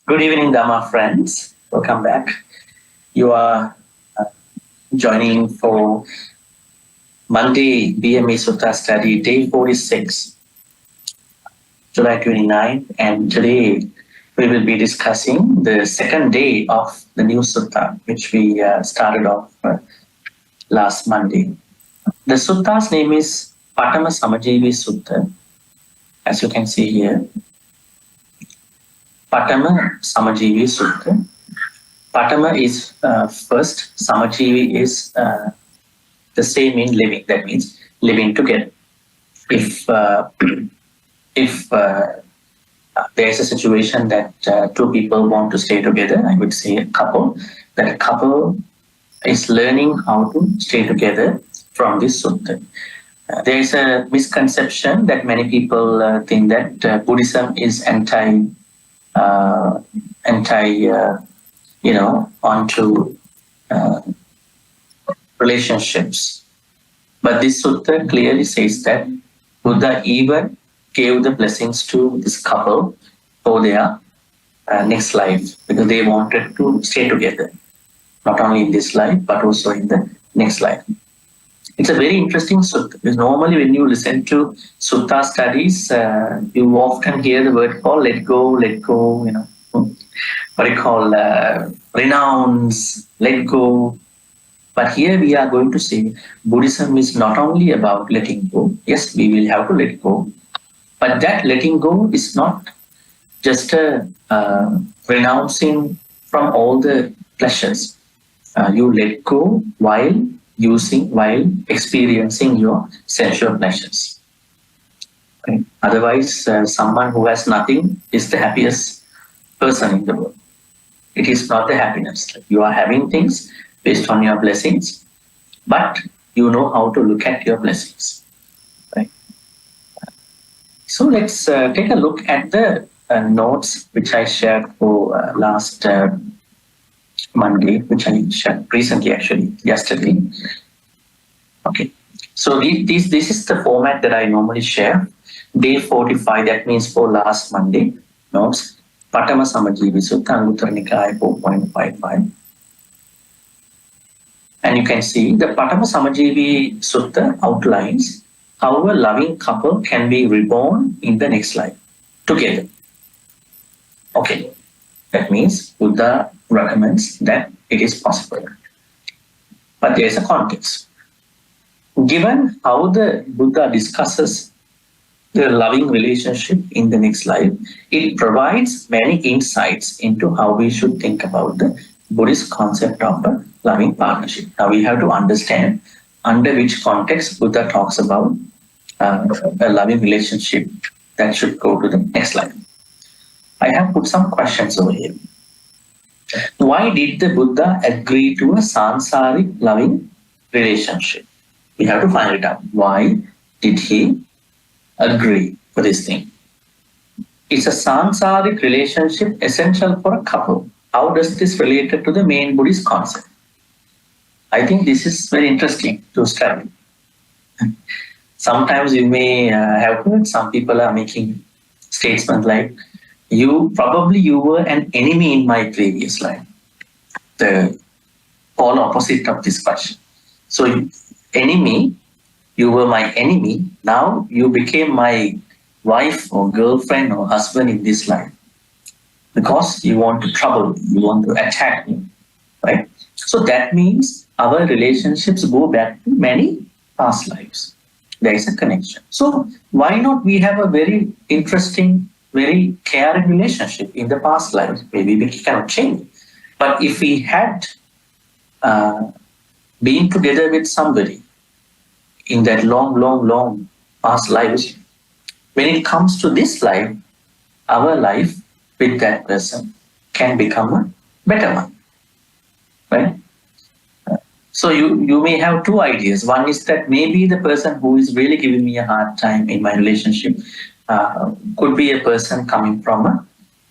Good evening, Dharma friends. Welcome back. You are joining for Monday BME Sutta study, day 46, July 29, and today we will be discussing the second day of the new sutta, which we started off last Monday. The sutta's name is Pathamasamajivi Sutta, as you can see here. Pathamasamajivi Sutta. Pathama is first, Samajivi is the same in living, that means living together. If there is a situation that two people want to stay together, I would say a couple, that a couple is learning how to stay together from this sutta. There is a misconception that many people think that Buddhism is onto relationships. But this sutta clearly says that Buddha even gave the blessings to this couple for their next life, because they wanted to stay together, not only in this life, but also in the next life. It's a very interesting sutta, because normally when you listen to sutta studies, you often hear the word called let go, what you call renounce, let go. But here we are going to say Buddhism is not only about letting go. Yes, we will have to let go. But that letting go is not just a renouncing from all the pleasures. You let go while experiencing your sensual pleasures. Okay. Otherwise, someone who has nothing is the happiest person in the world. It is not the happiness. You are having things based on your blessings, but you know how to look at your blessings. Right? So let's take a look at the notes which I shared for last Monday, which I shared recently, actually, yesterday. Okay, so this is the format that I normally share. Day 45, that means for last Monday, notes. Pathamasamajivi Sutta, Anguttara Nikaya 4.55. And you can see the Pathamasamajivi Sutta outlines how a loving couple can be reborn in the next life together. Okay, that means Buddha recommends that it is possible. But there is a context. Given how the Buddha discusses the loving relationship in the next life, it provides many insights into how we should think about the Buddhist concept of a loving partnership. Now we have to understand under which context Buddha talks about a loving relationship that should go to the next life. I have put some questions over here. Why did the Buddha agree to a sansaric loving relationship? We have to find it out. Why did he agree for this thing? Is a sansaric relationship essential for a couple? How does this relate to the main Buddhist concept? I think this is very interesting to study. Sometimes you may have heard some people are making statements like, you were an enemy in my previous life. The all opposite of this question. So enemy, you were my enemy, now you became my wife or girlfriend or husband in this life. Because you want to trouble me, you want to attack me, right? So that means our relationships go back to many past lives. There is a connection. So why not we have a very interesting, very caring relationship in the past lives? Maybe we cannot change. But if we had been together with somebody in that long past lives, when it comes to this life, our life with that person can become a better one, right? So you may have two ideas. One is that maybe the person who is really giving me a hard time in my relationship could be a person coming from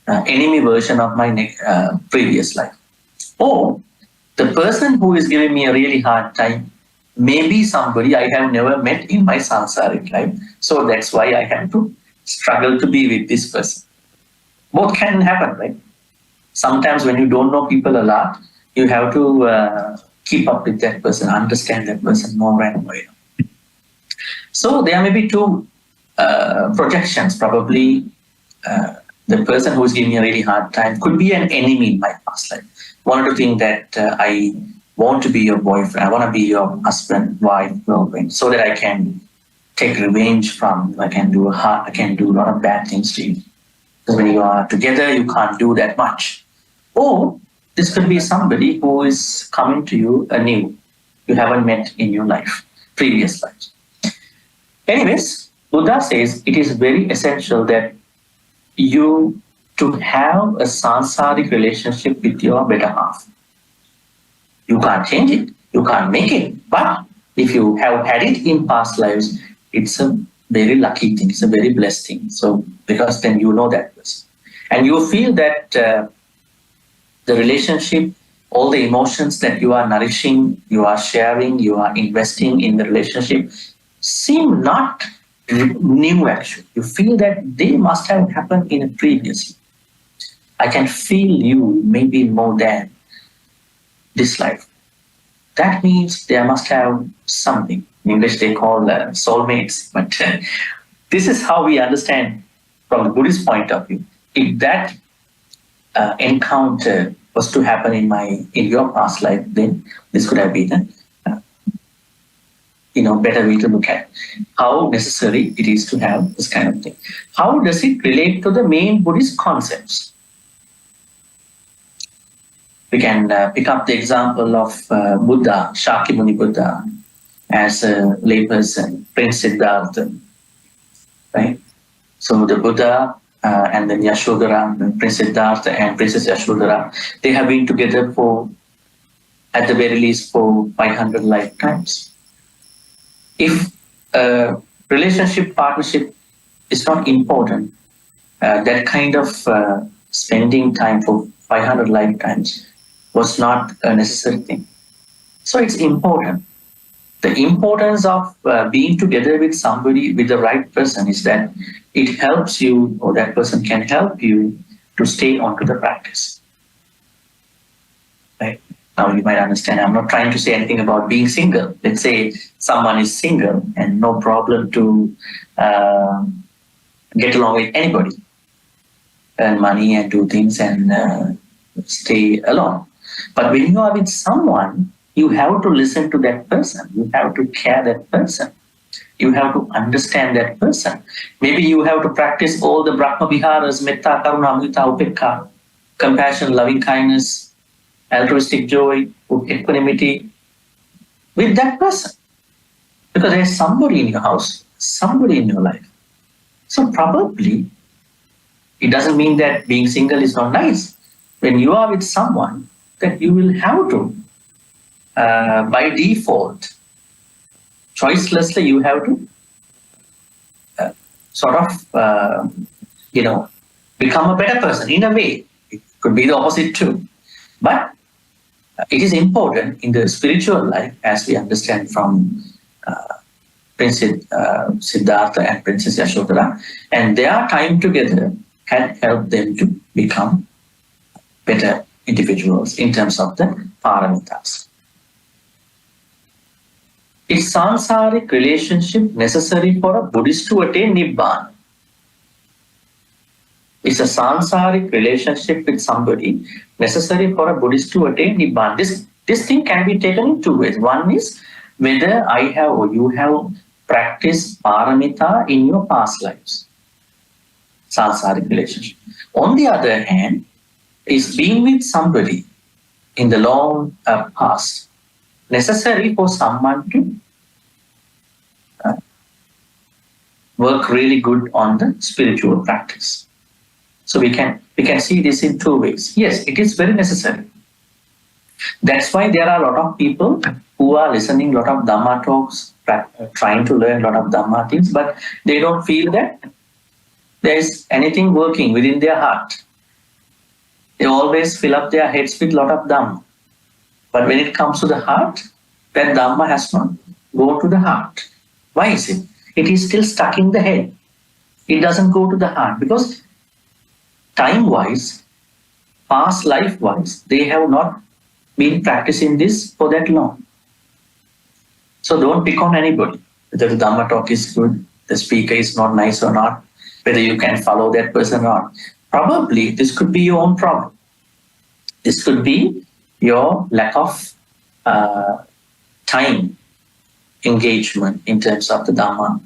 an enemy version of my previous life. Or the person who is giving me a really hard time may be somebody I have never met in my sansaric life. So that's why I have to struggle to be with this person. Both can happen, right? Sometimes when you don't know people a lot, you have to keep up with that person, understand that person more and more. So there may be two projections. Probably the person who is giving me a really hard time could be an enemy in my past life. One of the things that I want to be your boyfriend, I want to be your husband, wife, girlfriend, so that I can take revenge from you. I can do a lot of bad things to you. Because when you are together, you can't do that much. Or this could be somebody who is coming to you anew, you haven't met in your life, previous life. Anyways, Buddha says it is very essential that you to have a sansaric relationship with your better half. You can't change it, you can't make it, but if you have had it in past lives, it's a very lucky thing, it's a very blessed thing. So because then you know that person. And you feel that the relationship, all the emotions that you are nourishing, you are sharing, you are investing in the relationship seem not new actually. You feel that they must have happened in a previous. I can feel you maybe more than this life. That means there must have something. In English they call soulmates. But this is how we understand from the Buddhist point of view. If that encounter was to happen in your past life, then this could have been a better way to look at how necessary it is to have this kind of thing. How does it relate to the main Buddhist concepts? We can pick up the example of Buddha, Shakyamuni Buddha, as a layperson, Prince Siddhartha, right? So the Buddha and then Yashodhara, Prince Siddhartha and Princess Yashodhara, they have been together for, at the very least, for 500 lifetimes. If relationship, partnership is not important, that kind of spending time for 500 lifetimes was not a necessary thing. So it's important. The importance of being together with somebody, with the right person, is that it helps you, or that person can help you to stay onto the practice. Right? Now you might understand, I'm not trying to say anything about being single. Let's say someone is single and no problem to get along with anybody, earn money and do things and stay alone. But when you are with someone, you have to listen to that person. You have to care that person. You have to understand that person. Maybe you have to practice all the Brahma Viharas, Metta, Karuna, Mudita, Upekka, compassion, loving kindness, altruistic joy, equanimity with that person. Because there is somebody in your house, somebody in your life. So probably, it doesn't mean that being single is not nice. When you are with someone, that you will have to, by default, choicelessly, you have to become a better person in a way. It could be the opposite too. But it is important in the spiritual life, as we understand from Prince Siddhartha and Princess Yashodhara, and their time together had helped them to become better individuals in terms of the paramitas. Is sansaric relationship necessary for a Buddhist to attain Nibbana? Is a sansaric relationship with somebody necessary for a Buddhist to attain Nibbana? This thing can be taken in two ways. One is whether I have or you have practiced paramita in your past lives. Sansaric relationship. On the other hand, is being with somebody in the long past necessary for someone to work really good on the spiritual practice? So we can see this in two ways. Yes, it is very necessary. That's why there are a lot of people who are listening a lot of Dhamma talks, trying to learn a lot of Dhamma things, but they don't feel that there is anything working within their heart. They always fill up their heads with a lot of Dhamma. But when it comes to the heart, that Dhamma has not gone to the heart. Why is it? It is still stuck in the head. It doesn't go to the heart because time-wise, past life-wise, they have not been practicing this for that long. So don't pick on anybody. Whether the Dhamma talk is good, the speaker is not nice or not, whether you can follow that person or not. Probably this could be your own problem. This could be your lack of time engagement in terms of the Dhamma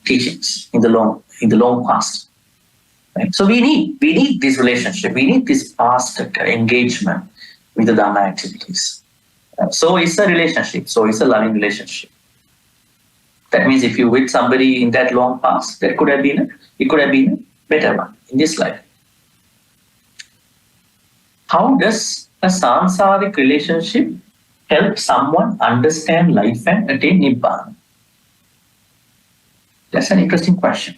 teachings in the long past. Right? So we need this relationship. We need this past engagement with the Dhamma activities. So it's a relationship. So it's a loving relationship. That means if you're with somebody in that long past, it could have been a better one in this life. How does a sansaric relationship help someone understand life and attain Nibbana? That's an interesting question.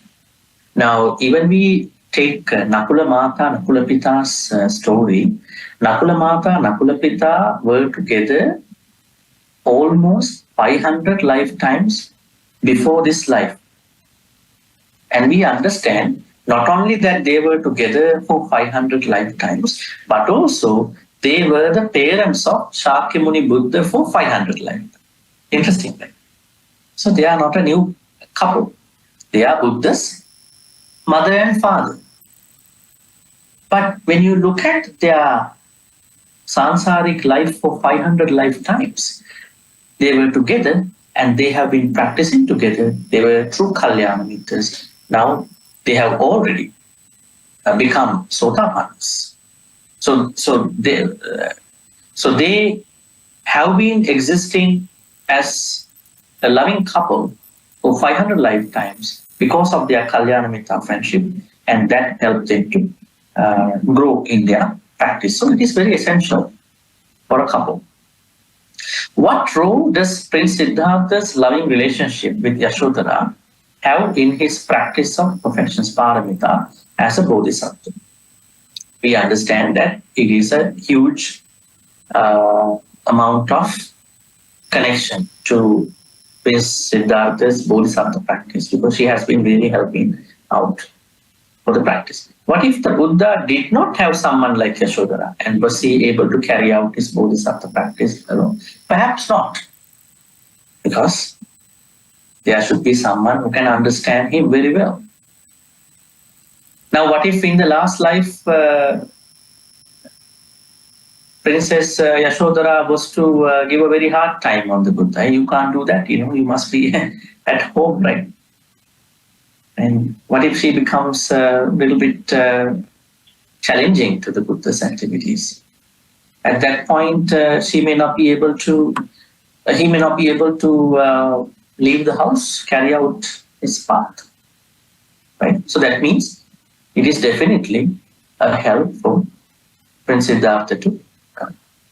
Now, even we take Nakulamata, Nakulapita's story. Nakulamata, Nakulapita were together almost 500 lifetimes before this life. And we understand not only that they were together for 500 lifetimes, but also they were the parents of Shakyamuni Buddha for 500 lifetimes. Interesting, right? So they are not a new couple. They are Buddha's mother and father. But when you look at their sansaric life for 500 lifetimes, they were together and they have been practicing together. They were true Kalyana Mitras. Now they have already become Sotapannas. So they have been existing as a loving couple for 500 lifetimes because of their Kalyana Mitra friendship, and that helped them to grow in their practice. So it is very essential for a couple. What role does Prince Siddhartha's loving relationship with Yashodhara have in his practice of perfection's paramita as a bodhisattva? We understand that it is a huge amount of connection to Prince Siddhartha's bodhisattva practice, because she has been really helping out for the practice. What if the Buddha did not have someone like Yashodhara, and was he able to carry out his bodhisattva practice alone? Perhaps not, because there should be someone who can understand him very well. Now, what if in the last life Princess Yashodhara was to give a very hard time on the Buddha? You can't do that, you must be at home, right? And what if she becomes a little bit challenging to the Buddha's activities? At that point, he may not be able to leave the house, carry out his path, right? So that means it is definitely a help for Prince Siddhartha to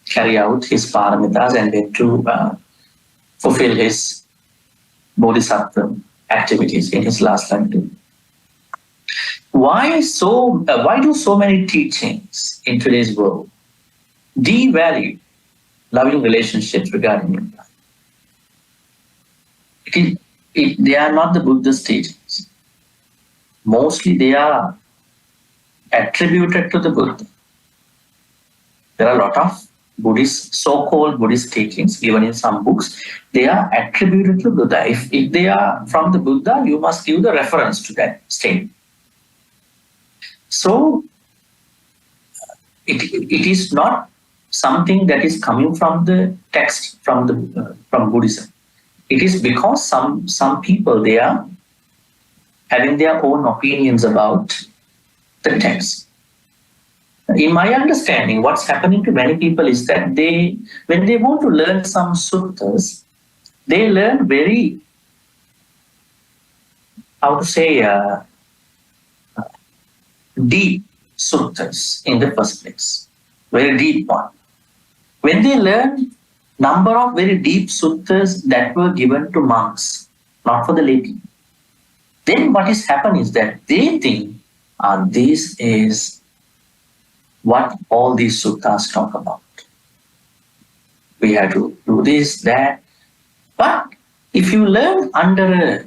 carry out his paramitas and then to fulfill his bodhisattva activities in his last lifetime. Why do so many teachings in today's world devalue loving relationships regarding Nibbana? They are not the Buddha's teachings. Mostly they are attributed to the Buddha. There are a lot of so-called Buddhist teachings given in some books. They are attributed to Buddha. If they are from the Buddha, you must give the reference to that statement. So it is not something that is coming from the text from Buddhism. It is because some people, they are having their own opinions about the text. In my understanding, what's happening to many people is that when they want to learn some suttas, they learn very, deep suttas in the first place, very deep one. When they learn number of very deep suttas that were given to monks, not for the lay people, then what is happening is that they think, this is what all these suttas talk about. We have to do this, that. But if you learn under a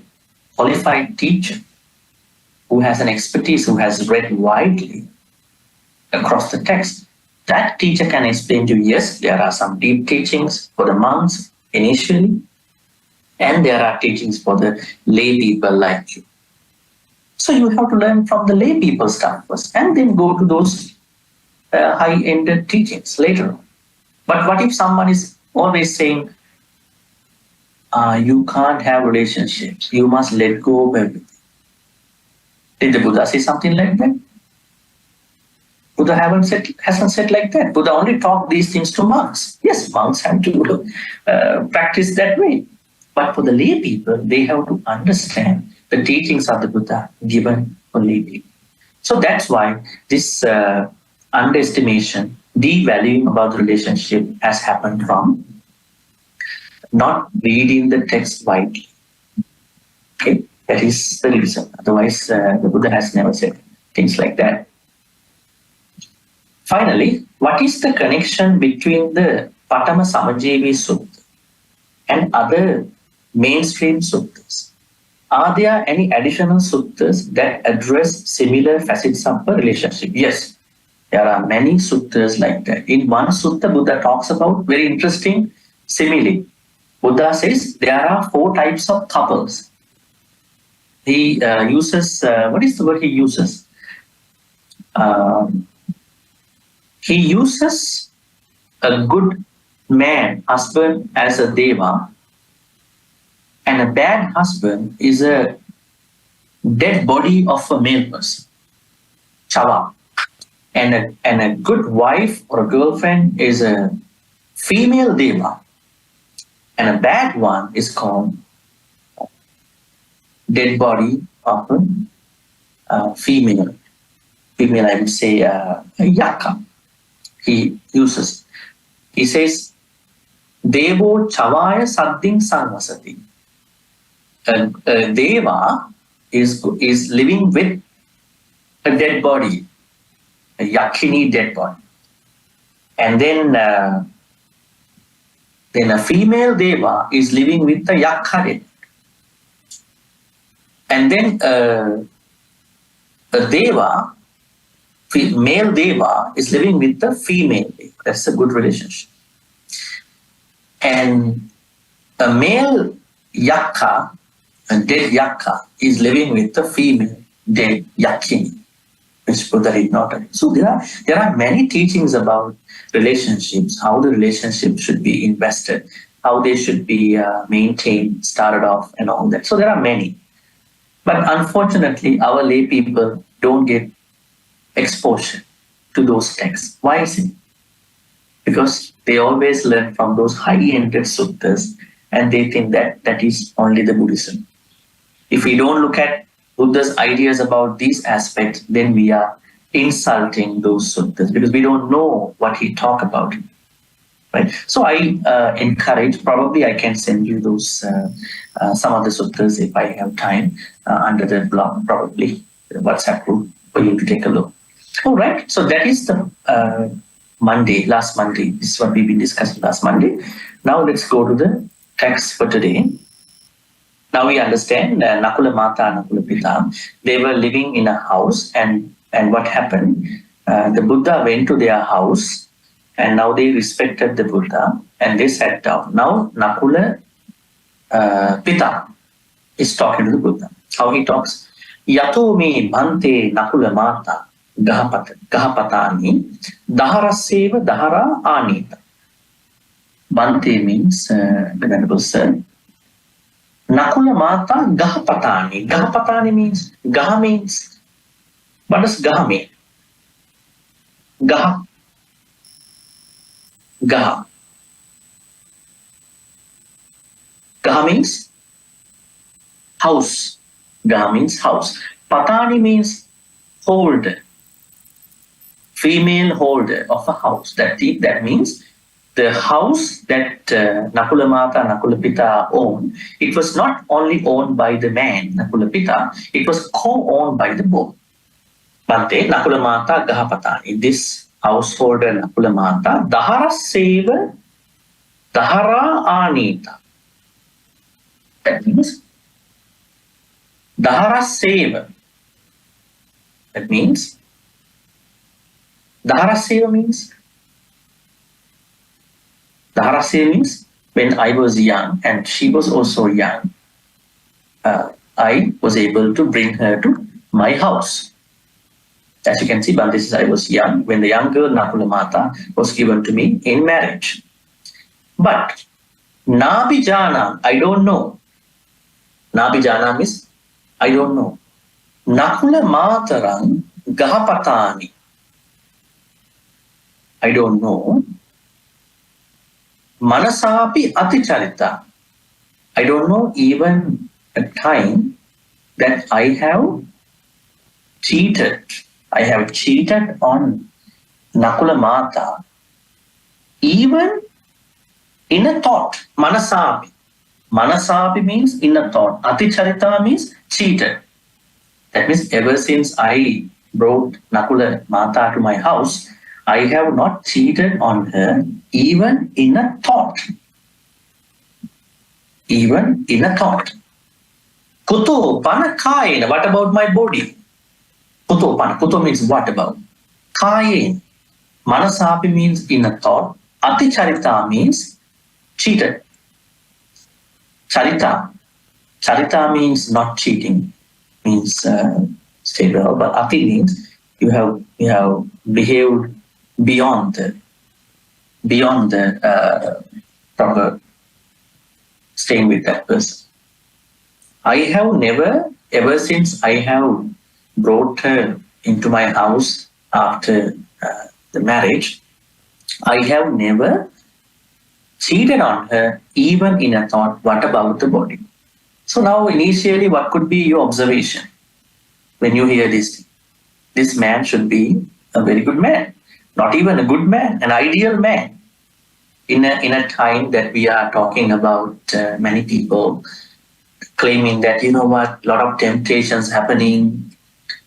qualified teacher who has an expertise, who has read widely, across the text. That teacher can explain to you, yes, there are some deep teachings for the monks initially, and there are teachings for the lay people like you. So you have to learn from the lay people stuff first, and then go to those high-ended teachings later on. But what if someone is always saying, you can't have relationships, you must let go of everything? Did the Buddha say something like that? Buddha hasn't said like that. Buddha only taught these things to monks. Yes, monks have to practice that way. But for the lay people, they have to understand the teachings of the Buddha given for lay people. So that's why this underestimation, devaluing about the relationship has happened from not reading the text widely. Okay, that is the reason. Otherwise, the Buddha has never said things like that. Finally, what is the connection between the Pathamasamajivi Sutta and other mainstream suttas? Are there any additional suttas that address similar facets of a relationship? Yes, there are many suttas like that. In one sutta, Buddha talks about very interesting simile. Buddha says there are 4 types of couples. He uses, what is the word he uses? He uses a good man, husband, as a deva, and a bad husband is a dead body of a male person, chava. And a good wife or a girlfriend is a female deva, and a bad one is called dead body of a female. Female, I would say, yaka. He uses. He says, Devo chavaya sadding sarvasati. A deva is living with a dead body, a yakini dead body. And then a female deva is living with the yakha dead. And then a deva, male deva, is living with the female deva. That's a good relationship. And a male yakha, a dead yakha, is living with the female dead yakini, which Buddha did not. So there are many teachings about relationships, how the relationship should be invested, how they should be maintained, started off, and all that. So there are many. But unfortunately, our lay people don't get exposure to those texts. Why is it? Because they always learn from those high-ended suttas, and they think that that is only the Buddhism. If we don't look at Buddha's ideas about these aspects, then we are insulting those suttas because we don't know what he talked about. Right? So I encourage, probably I can send you those, some of the suttas if I have time under the blog, probably the WhatsApp group for you to take a look. All right, so that is the last Monday. This is what we've been discussing last Monday. Now let's go to the text for today. Now we understand Nakulamata and Nakulapita, they were living in a house, and what happened? The Buddha went to their house, and now they respected the Buddha, and they sat down. Now Nakulapita is talking to the Buddha. How he talks? Yato me Bhante Nakulamata Gahapatani Daharaseva Dahara Anita. Bhante means the Venerable Sir. Nakulamata Gahapatani. Gahapatani means, Gaha means, what does Gaha mean? Gaha. Gaha. Gaha means house. Gaha means house. Patani means holder. Female holder of a house. That means the house that Nakulamata and Nakulapita owned, it was not only owned by the man, Nakulapita, it was co-owned by the both. Bhante, Nakulamata, Gahapatani. This householder Nakulamata, Dahara Seva, Dahara Anita. That means Dahara Seva. That means Dhaharaseva means when I was young and she was also young, I was able to bring her to my house. As you can see, Bhante says I was young when the young girl Nakulamata was given to me in marriage. But Nabijana, I don't know. Nabijana means I don't know. Nakulamatarang Gahapatani. I don't know. Manasapi Aticarita. I don't know even a time that I have cheated. I have cheated on Nakulamata, even in a thought. Manasapi. Manasapi means in a thought. Aticharita means cheated. That means ever since I brought Nakulamata to my house, I have not cheated on her even in a thought. Even in a thought. Kuto panakaina. What about my body? Kuto pana. Kuto means what about? Kain. Manasapi means in a thought. Aticharita means cheated. Charita. Charita means not cheating. Means stable. But ati means you have behaved beyond the proper staying with that person. I have never, ever since I have brought her into my house after the marriage, I have never cheated on her even in a thought, what about the body? So now initially what could be your observation when you hear this? This man should be a very good man, not even a good man, an ideal man. In a time that we are talking about many people claiming that, you know what, a lot of temptations happening,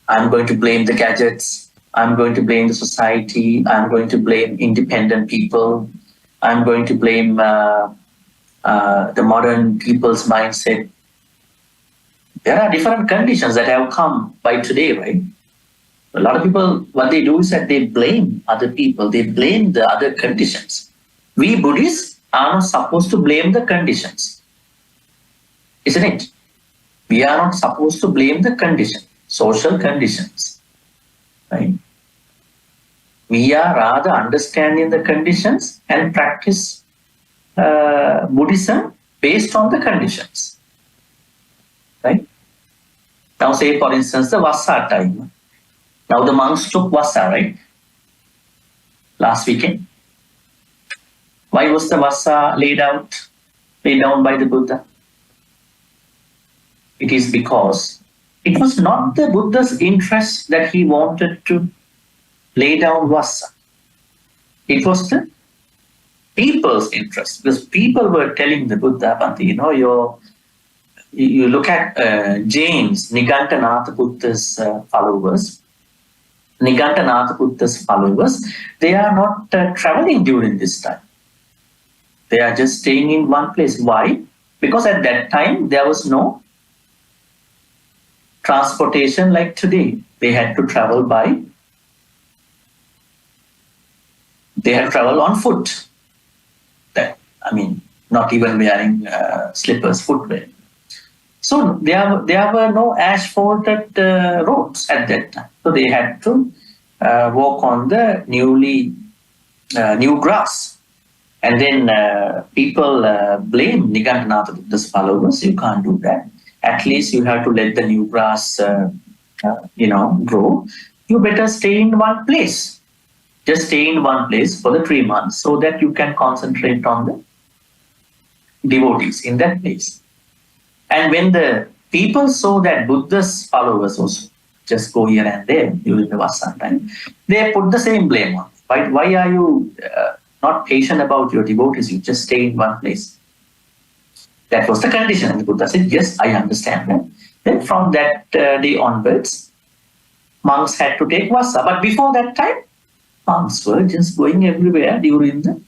I'm going to blame the gadgets, I'm going to blame the society, I'm going to blame independent people, I'm going to blame the modern people's mindset. There are different conditions that have come by today, right? A lot of people, what they do is that they blame other people, they blame the other conditions. We Buddhists are not supposed to blame the conditions, isn't it? We are not supposed to blame the condition, social conditions, right? We are rather understanding the conditions and practice Buddhism based on the conditions, right? Now say for instance the Vassa time. Now the monks took Vassa, right? Last weekend. Why was the Vassa laid down by the Buddha? It is because it was not the Buddha's interest that he wanted to lay down Vassa. It was the people's interest, because people were telling the Buddha, Bhante, you know, you look at James, Nigantanatha Buddha's followers. Nigantanatha Buddha's followers, they are not traveling during this time. They are just staying in one place. Why? Because at that time there was no transportation like today. They had to travel on foot. Not even wearing slippers, footwear. So there were no asphalted roads at that time. So they had to walk on the new grass. And then people blame Nigantanatha Buddha's followers. You can't do that. At least you have to let the new grass, grow. You better stay in one place. Just stay in one place for the 3 months so that you can concentrate on the devotees in that place. And when the people saw that Buddha's followers also just go here and there during the Vassa time, they put the same blame on. Why are you not patient about your devotees? You just stay in one place. That was the condition. And the Buddha said, yes, I understand that. Then from that day onwards, monks had to take Vassa. But before that time, monks were just going everywhere during the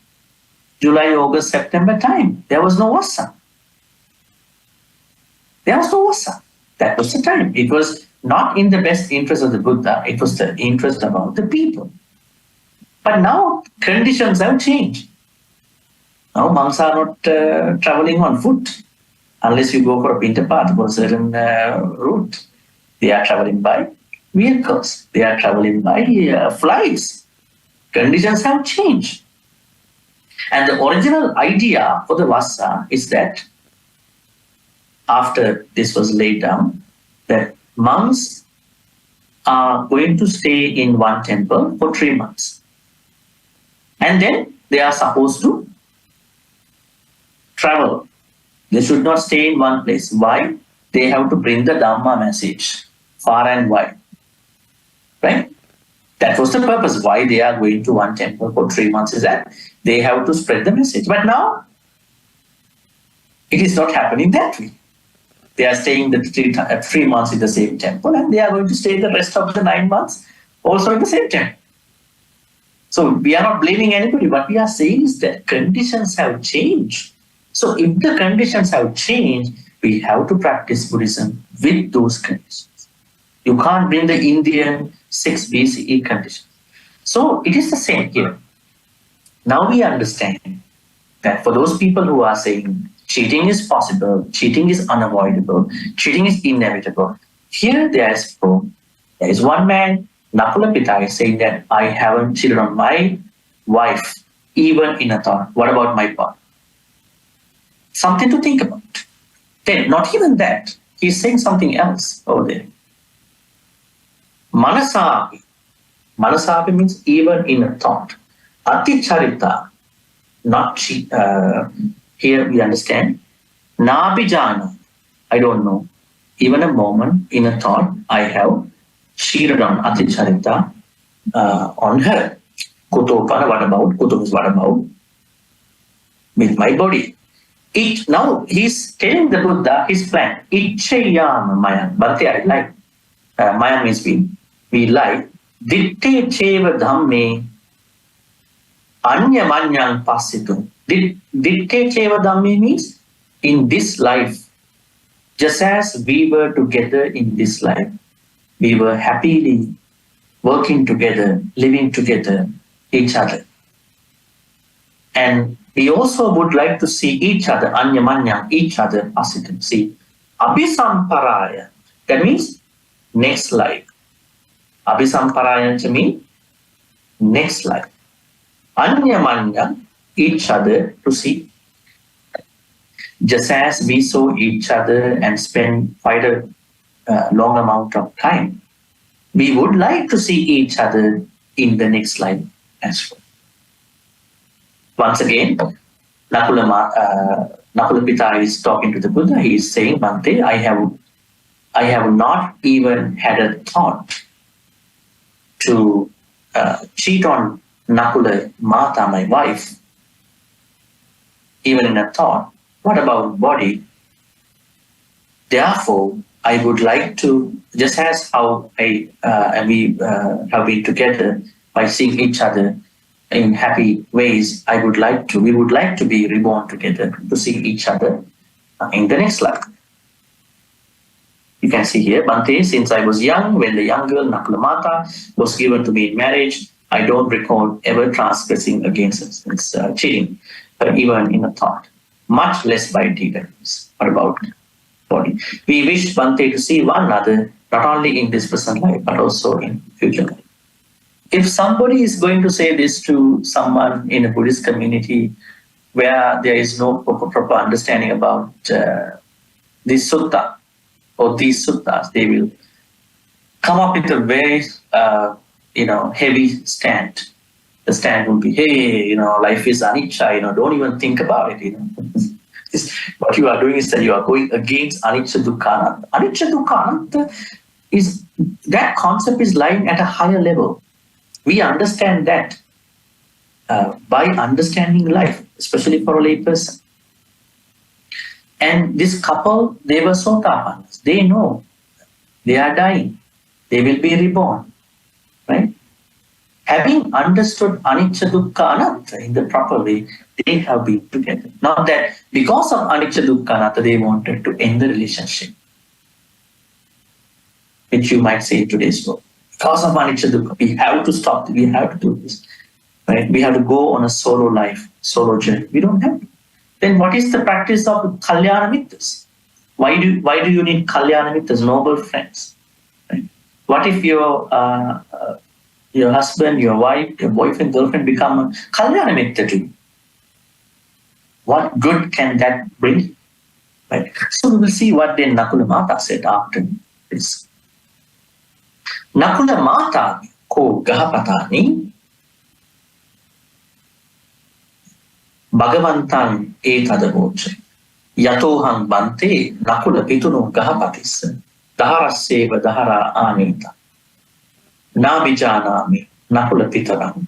July, August, September time. There was no Vassa. There was no Vassa. That was the time. It was not in the best interest of the Buddha. It was the interest about the people. But now conditions have changed. Now monks are not traveling on foot unless you go for a winter path for a certain route. They are traveling by vehicles. They are traveling by flights. Conditions have changed. And the original idea for the Vassa is that after this was laid down, that monks are going to stay in one temple for 3 months. And then they are supposed to travel. They should not stay in one place. Why? They have to bring the Dharma message far and wide. Right? That was the purpose why they are going to one temple for 3 months, is that they have to spread the message. But now, it is not happening that way. They are staying the 3 months in the same temple, and they are going to stay the rest of the 9 months also in the same temple. So we are not blaming anybody, but we are saying is that conditions have changed. So if the conditions have changed, we have to practice Buddhism with those conditions. You can't bring the Indian 6 BCE conditions. So it is the same here. Now we understand that for those people who are saying cheating is possible, cheating is unavoidable, cheating is inevitable, here there is proof. There is one man, Nakulapita, is saying that I haven't cheated on my wife, even in a thought. What about my partner? Something to think about. Then, not even that, he's saying something else over there. Manasapi. Manasapi means even in a thought. Aticarita, not here we understand. Nabijana, I don't know. Even a moment in a thought, I have cheated on Aticarita on her. Kutopana, what about? Kutum is what about? With my body. Now he's telling the Buddha his plan. Ichayam Mayan. Bhante, I like. Mayan means we like. Ditte cheva dhamme anya manyang pasitum. Ditte cheva dhamme means in this life, just as we were together in this life, we were happily working together, living together, each other. And we also would like to see each other, anyamanya, each other, asitam. See, abhisamparaya, that means next life. Abhisamparaya to mean next life. Anyamanya, each other to see. Just as we saw each other and spend quite a long amount of time, we would like to see each other in the next life as well. Once again, Nakulapita is talking to the Buddha. He is saying, Bhante, I have not even had a thought to cheat on Nakulamata, my wife, even in a thought. What about body? Therefore, I would like to, just as how we have been together by seeing each other in happy ways, we would like to be reborn together to see each other in the next life. You can see here, Bhante, since I was young, when the young girl Nakulamata was given to me in marriage, I don't recall ever transgressing against cheating, but even in a thought, much less by deed. What about body? We wish, Bhante, to see one another, not only in this present life, but also in future life. If somebody is going to say this to someone in a Buddhist community where there is no proper understanding about this sutta or these suttas, they will come up with a very heavy stand. The stand will be, hey, life is anicca, don't even think about it, What you are doing is that you are going against anicca dukkha anatta. Anicca dukkha anatta is, that concept is lying at a higher level. We understand that by understanding life, especially for a layperson. And this couple, they were sotapannas. They know they are dying. They will be reborn. Right? Having understood anicca dukkha anatta in the proper way, they have been together. Not that because of anicca dukkha anatta, they wanted to end the relationship, which you might say in today's world. Because of anicca dukkha, we have to stop, we have to do this. right? We have to go on a solo life, solo journey. We don't have to. Then what is the practice of Kalyana Mittas? Why do you need Kalyana Mittas, noble friends? Right? What if your husband, your wife, your boyfriend, girlfriend become a Kalyana Mitta to you? What good can that bring? Right? So we will see what then Nakulamata said after this. Nakulamata ko gahapatani Bhagavantan etadabocha yatohang Bhante Nakulapituno gahapatis Dhaharaseva Dhara Anita Nabijanami Nakulapitaram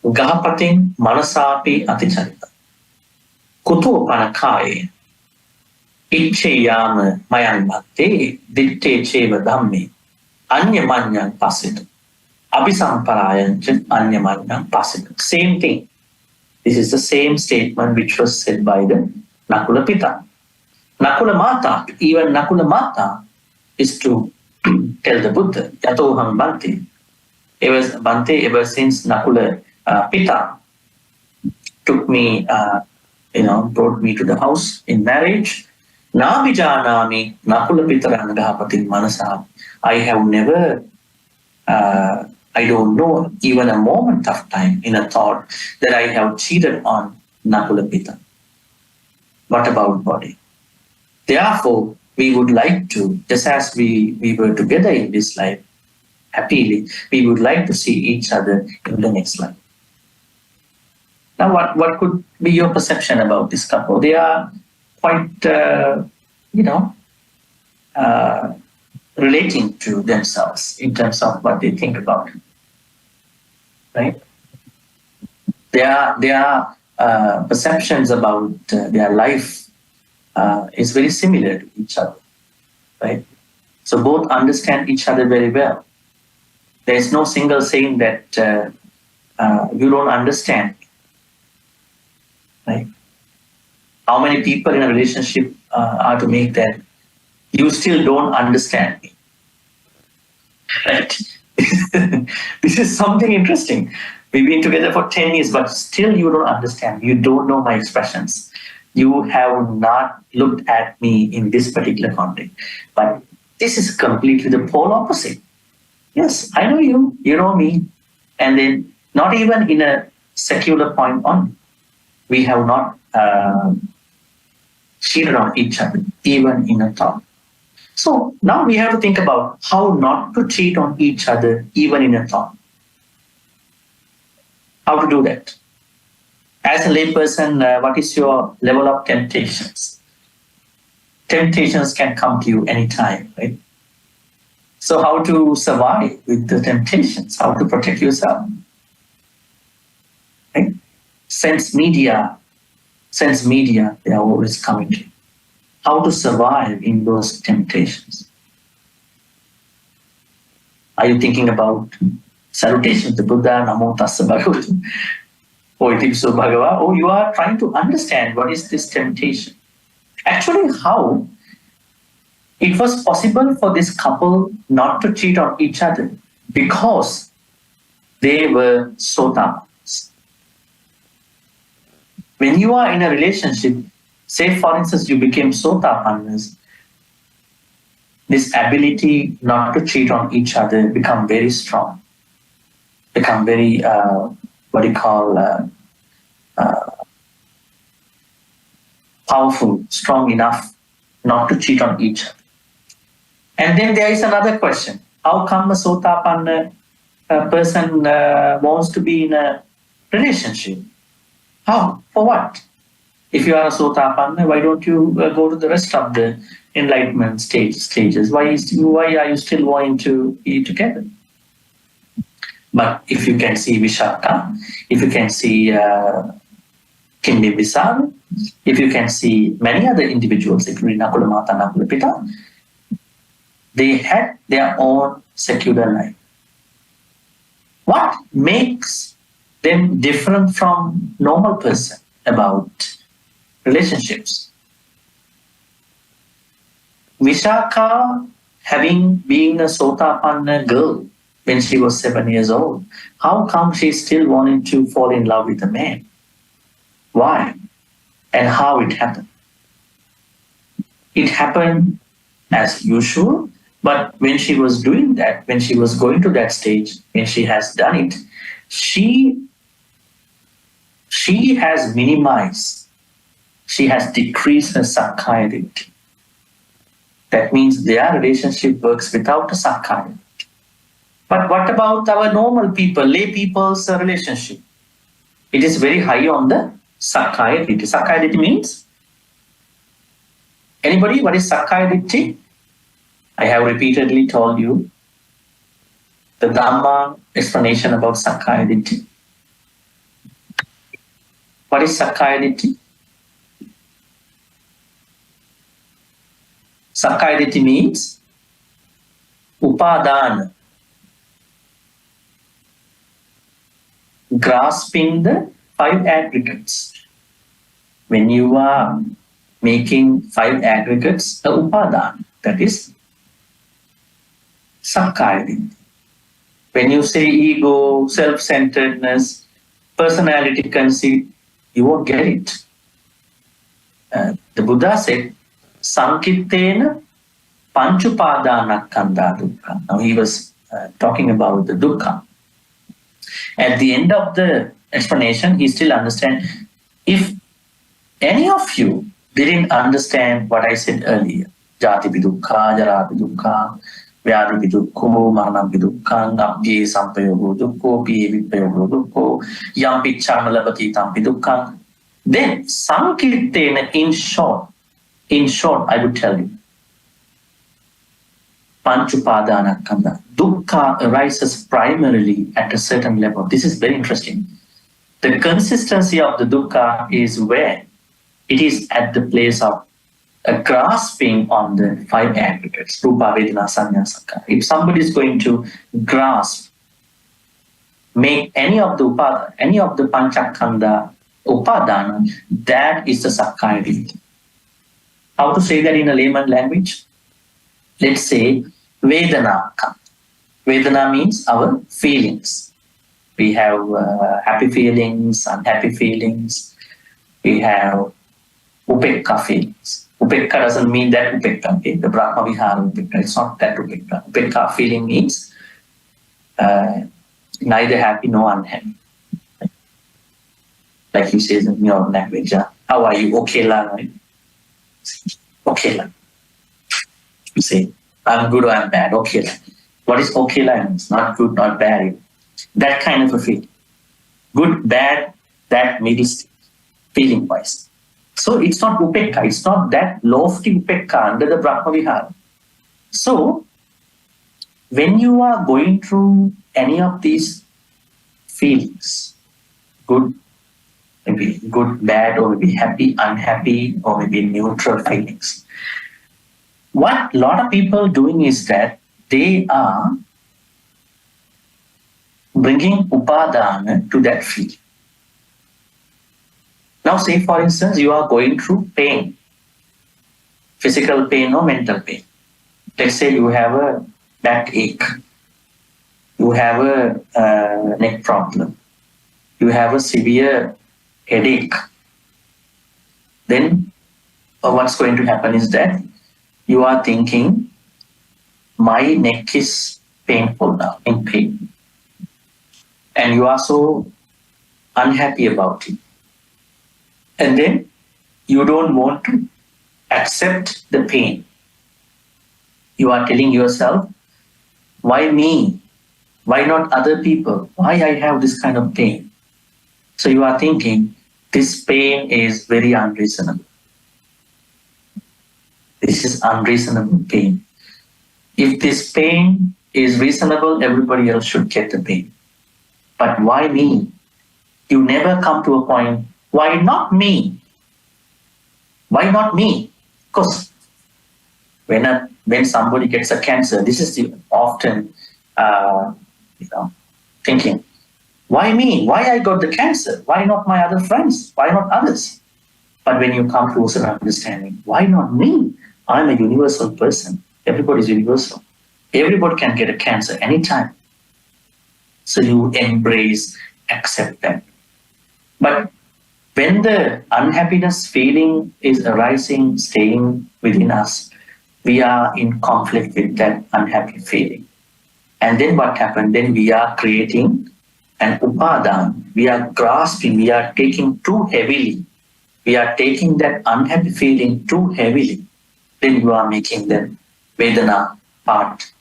Gahapatin Manasapi Aticarita Kuto Panakaye Icheyama Mayan Bhante Ditte Cheva Dhammi Anyamanyang Pasit Abhisamparayan Anyamanyang Pasit. Same thing. This is the same statement which was said by the Nakulapita. Nakulamata, even Nakulamata is to tell the Buddha, Yatoham Bhante. Bhante, ever since Nakulapita took me, brought me to the house in marriage, Nabijanami Nakulapitaran Gahapati Manasa. I have never, I don't know even a moment of time in a thought that I have cheated on Nakulapita. What about body? Therefore, we would like to, just as we were together in this life, happily, we would like to see each other in the next life. Now, what could be your perception about this couple? They are quite, relating to themselves in terms of what they think about it. Right? Their perceptions about their life is very similar to each other. Right? So both understand each other very well. There is no single saying that you don't understand. Right? How many people in a relationship are to make that you still don't understand me? Right? This is something interesting. We've been together for 10 years, but still you don't understand. You don't know my expressions. You have not looked at me in this particular context. But this is completely the pole opposite. Yes, I know you, you know me. And then not even in a secular point on. We have not cheated on each other, even in a thought. So now we have to think about how not to cheat on each other, even in a thought. How to do that? As a layperson, what is your level of temptations? Temptations can come to you anytime, right? So how to survive with the temptations? How to protect yourself? Right? Sense media, they are always coming to you. How to survive in those temptations? Are you thinking about salutation to Buddha, Namo Tassa Bhagavata, Oitipso Bhagava? Or you are trying to understand what is this temptation? Actually, how it was possible for this couple not to cheat on each other because they were Sotapans. When you are in a relationship, say for instance you became Sotapannas, this ability not to cheat on each other become very strong, become very powerful, strong enough not to cheat on each other. And then there is another question: how come a Sotapanna person wants to be in a relationship? How? For what? If you are a Sotapanna, why don't you go to the rest of the enlightenment stages? Why are you still wanting to be together? But if you can see Vishaka, if you can see Kimbi Bisal, if you can see many other individuals, including Nakulamata and Nakulapita, they had their own secular life. What makes them different from normal person about relationships? Vishaka, being a Sotapanna girl, when she was 7 years old. How come she still wanted to fall in love with a man? Why? And how it happened? It happened as usual, but when she was doing that, when she was going to that stage, when she has done it, she has minimized, she has decreased her sakkaya. That means their relationship works without a sakkaya. But what about our normal people, lay people's relationship? It is very high on the sakkaya. Sakkaya means, anybody, what is sakkaya? I have repeatedly told you the Dharma explanation about sakkaya. What is sakkaya? Sakkaya means upadana, grasping the 5 aggregates. When you are making 5 aggregates, the upadana, that is sakkaya. When you say ego, self-centeredness, personality conceit, you won't get it. The Buddha said, Sankittena panchupadana-kanda dukkha. Now he was talking about the dukkha. At the end of the explanation, he still understands. If any of you didn't understand what I said earlier, jati dukkha, jara dukkha, vyadi dukkho, marana dukkha, abhye sampayogo dukkho, piye vipayogo dukkho, yam pichchana labati tampi dukkha, then sankittena, in short, I would tell you, panchupadana-kanda, dukkha arises primarily at a certain level. This is very interesting. The consistency of the dukkha is where it is at the place of a grasping on the 5 aggregates, rupa, vedana, sanya, sankhara. If somebody is going to grasp, make any of the upadana, any of the panchakanda upadana, that is the sakkaya. How to say that in a layman language? Let's say Vedana. Vedana means our feelings. We have happy feelings, unhappy feelings. We have upekka feelings. Upekka doesn't mean that upekka, okay? The Brahma Vihara upekka. It's not that upekka. Upekka feeling means neither happy nor unhappy. Like he says in your language, how are you? Okay, la, right? Okay, la. You say, I'm good or I'm bad. Okay, la. What is okay, la? It's not good, not bad. That kind of a feeling. Good, bad, that middle state, feeling wise. So it's not upekka. It's not that lofty upekka under the Brahma Vihara. So when you are going through any of these feelings, good, maybe good, bad, or maybe happy, unhappy, or maybe neutral feelings, what a lot of people doing is that they are bringing upadana to that feeling. Now say for instance, you are going through pain, physical pain or mental pain. Let's say you have a backache, you have a neck problem, you have a severe headache. Then what's going to happen is that you are thinking, my neck is painful now, in pain. And you are so unhappy about it. And then you don't want to accept the pain. You are telling yourself, why me? Why not other people? Why I have this kind of pain? So you are thinking, this pain is very unreasonable. This is unreasonable pain. If this pain is reasonable, everybody else should get the pain. But why me? You never come to a point, why not me? Why not me? Because when somebody gets a cancer, this is the often thinking, why me? Why I got the cancer? Why not my other friends? Why not others? But when you come to an understanding, why not me? I'm a universal person. Everybody is universal. Everybody can get a cancer anytime. So you embrace, accept that. But when the unhappiness feeling is arising, staying within us, we are in conflict with that unhappy feeling. And then what happened? Then we are creating an upadan. We are grasping, we are taking too heavily. We are taking that unhappy feeling too heavily. Then you are making the Vedana part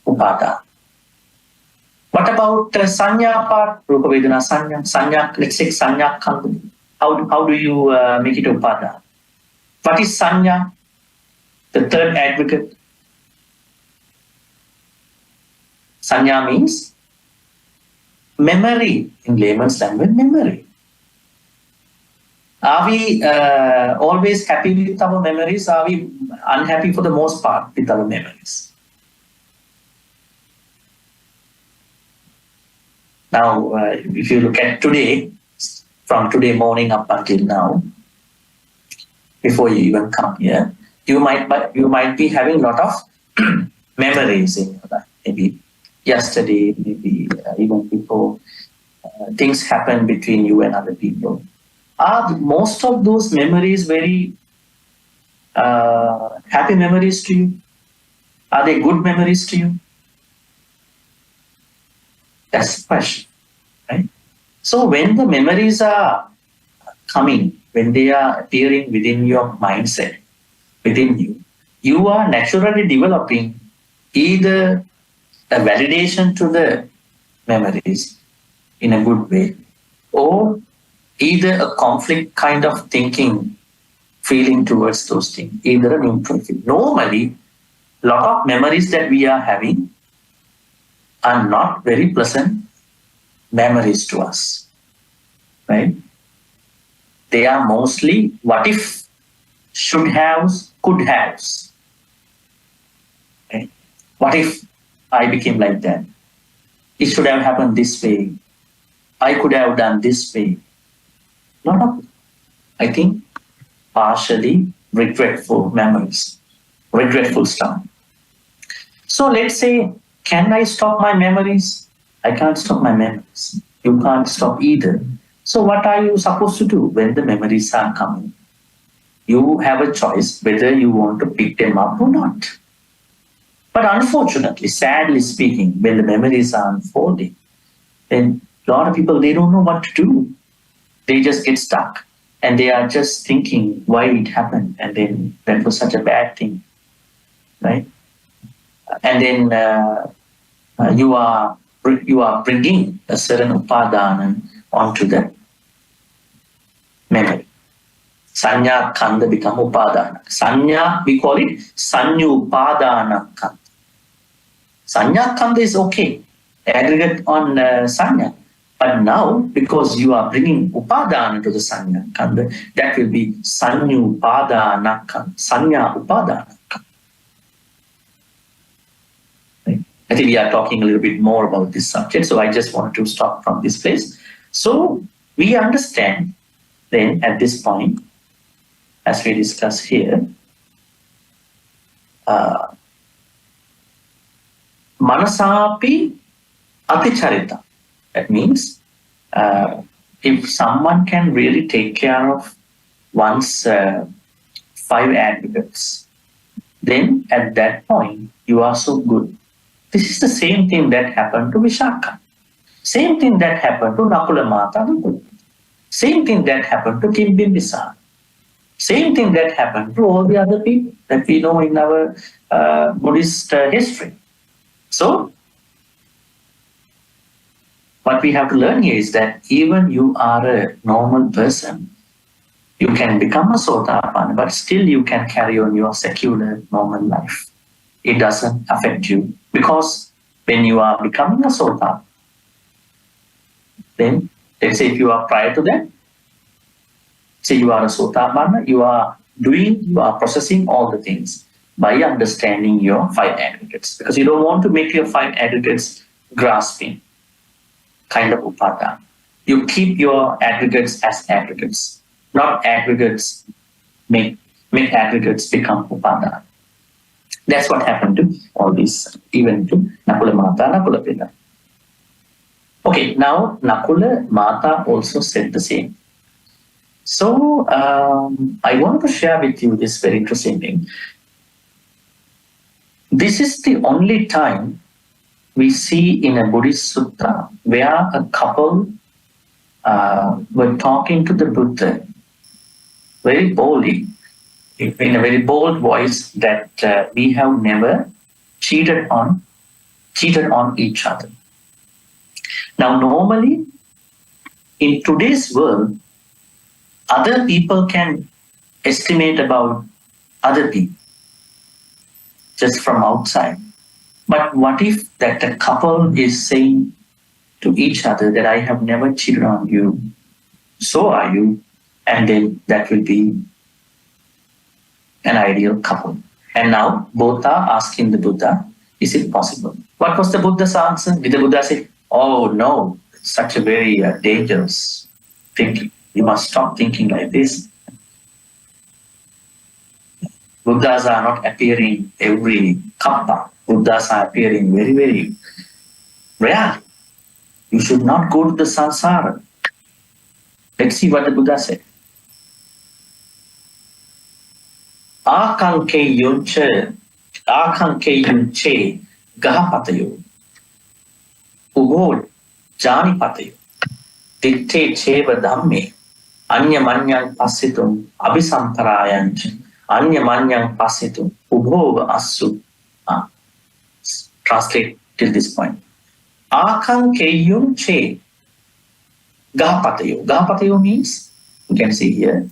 upadan. What about the sanya part? Rupa Vedana sanya. Sanya, let's say sanya khandha. How do you make it upada? What is sanya? The third advocate. Sanya means memory. In layman's language, memory. Are we always happy with our memories? Are we unhappy for the most part with our memories? Now, if you look at today, from today morning up until now, before you even come here, you might be having a lot of memories in your life. Maybe yesterday, maybe even before, things happen between you and other people. Are most of those memories very happy memories to you? Are they good memories to you? That's the question, right? So when the memories are coming, when they are appearing within your mindset, within you, you are naturally developing either a validation to the memories in a good way, or either a conflict kind of thinking, feeling towards those things, either a neutral feeling. Normally, a lot of memories that we are having are not very pleasant memories to us, right? They are mostly what if, should haves, could haves. Right? What if I became like that? It should have happened this way. I could have done this way. Lot of, I think, partially regretful memories, regretful stuff. So let's say, can I stop my memories? I can't stop my memories. You can't stop either. So what are you supposed to do when the memories are coming? You have a choice whether you want to pick them up or not. But unfortunately, sadly speaking, when the memories are unfolding, then a lot of people, they don't know what to do. They just get stuck and they are just thinking why it happened, and then that was such a bad thing, right? And then you are bringing a certain upadana onto the memory. Sanya khandha become upadana. Sanya, we call it sanyupadana khandha. Sanya khandha is okay, aggregate on sanya. But now, because you are bringing upadana to the sanya khandha, that will be sanyupadana khandha. Sanya upadana khandha. Right? I think we are talking a little bit more about this subject, so I just want to stop from this place. So we understand then at this point, as we discuss here, Manasapi Aticarita. That means if someone can really take care of one's 5 aggregates, then at that point you are so good. This is the same thing that happened to Vishaka. Same thing that happened to Nakulamata. Same thing that happened to Kimbimbisan. Same thing that happened to all the other people that we know in our Buddhist history. So, what we have to learn here is that even you are a normal person, you can become a Sotapanna, but still you can carry on your secular normal life. It doesn't affect you, because when you are becoming a Sotapanna, then let's say if you are prior to that, say you are a Sotapanna, you are processing all the things by understanding your 5 aggregates, because you don't want to make your 5 aggregates grasping kind of upadana. You keep your aggregates as aggregates, not aggregates make aggregates become upadana. That's what happened to all these, even to Nakulamata, Nakulapita. Okay, now Nakula Mata also said the same. So I want to share with you this very interesting thing. This is the only time we see in a Buddhist sutta where a couple were talking to the Buddha very boldly, in a very bold voice, that we have never cheated on each other. Now, normally in today's world, other people can estimate about other people just from outside. But what if that a couple is saying to each other that I have never cheated on you, so are you, and then that will be an ideal couple. And now both are asking the Buddha, is it possible? What was the Buddha's answer? Did the Buddha say, oh no, it's such a very dangerous thinking. You must stop thinking like this. Buddhas are not appearing every kappa. Buddhas are appearing very, very rare. You should not go to the samsara. Let's see what the Buddha said. Akankeyunche gahapatayo ubod janipatayo dikte cheva dhamme anyamanyang pasitum abhisamparayanch anyamanyang pasitum ubhova asu. Translate till this point. Akankeyunche gahapatayo. Gahapatayo means, you can see here,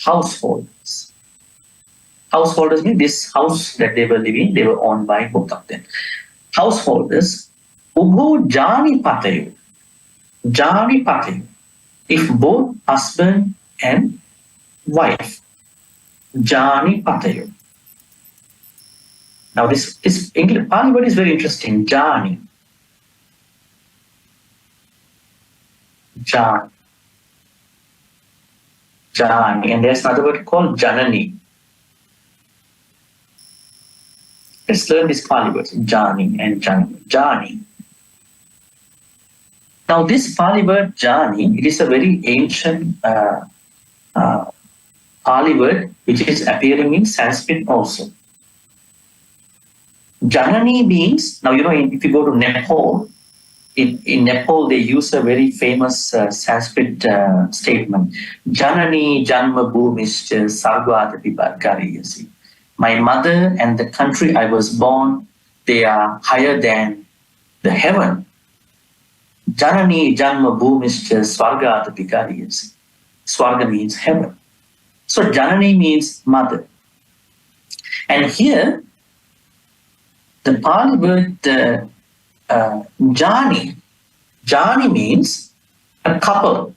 households. Householders mean this house that they were living, they were owned by both of them. Householders, ubho jani patayo. Jani patayo. If both husband and wife. Jani patayo. Now this English Pali word is very interesting. Jani. Jani. Jani. And there's another word called Janani. Let's learn these Pali words, Jani and Jani. Jani. Now this Pali word Jani, it is a very ancient Pali word which is appearing in Sanskrit also. Janani means, now if you go to Nepal, in Nepal they use a very famous Sanskrit statement. Janani janma bhumischa sarvata viparkariyasi. My mother and the country I was born, they are higher than the heaven. Janani janma bhumischa swargata vikariyasi. Swarga means heaven. So Janani means mother. And here, the Pali word Jani. Jani means a couple.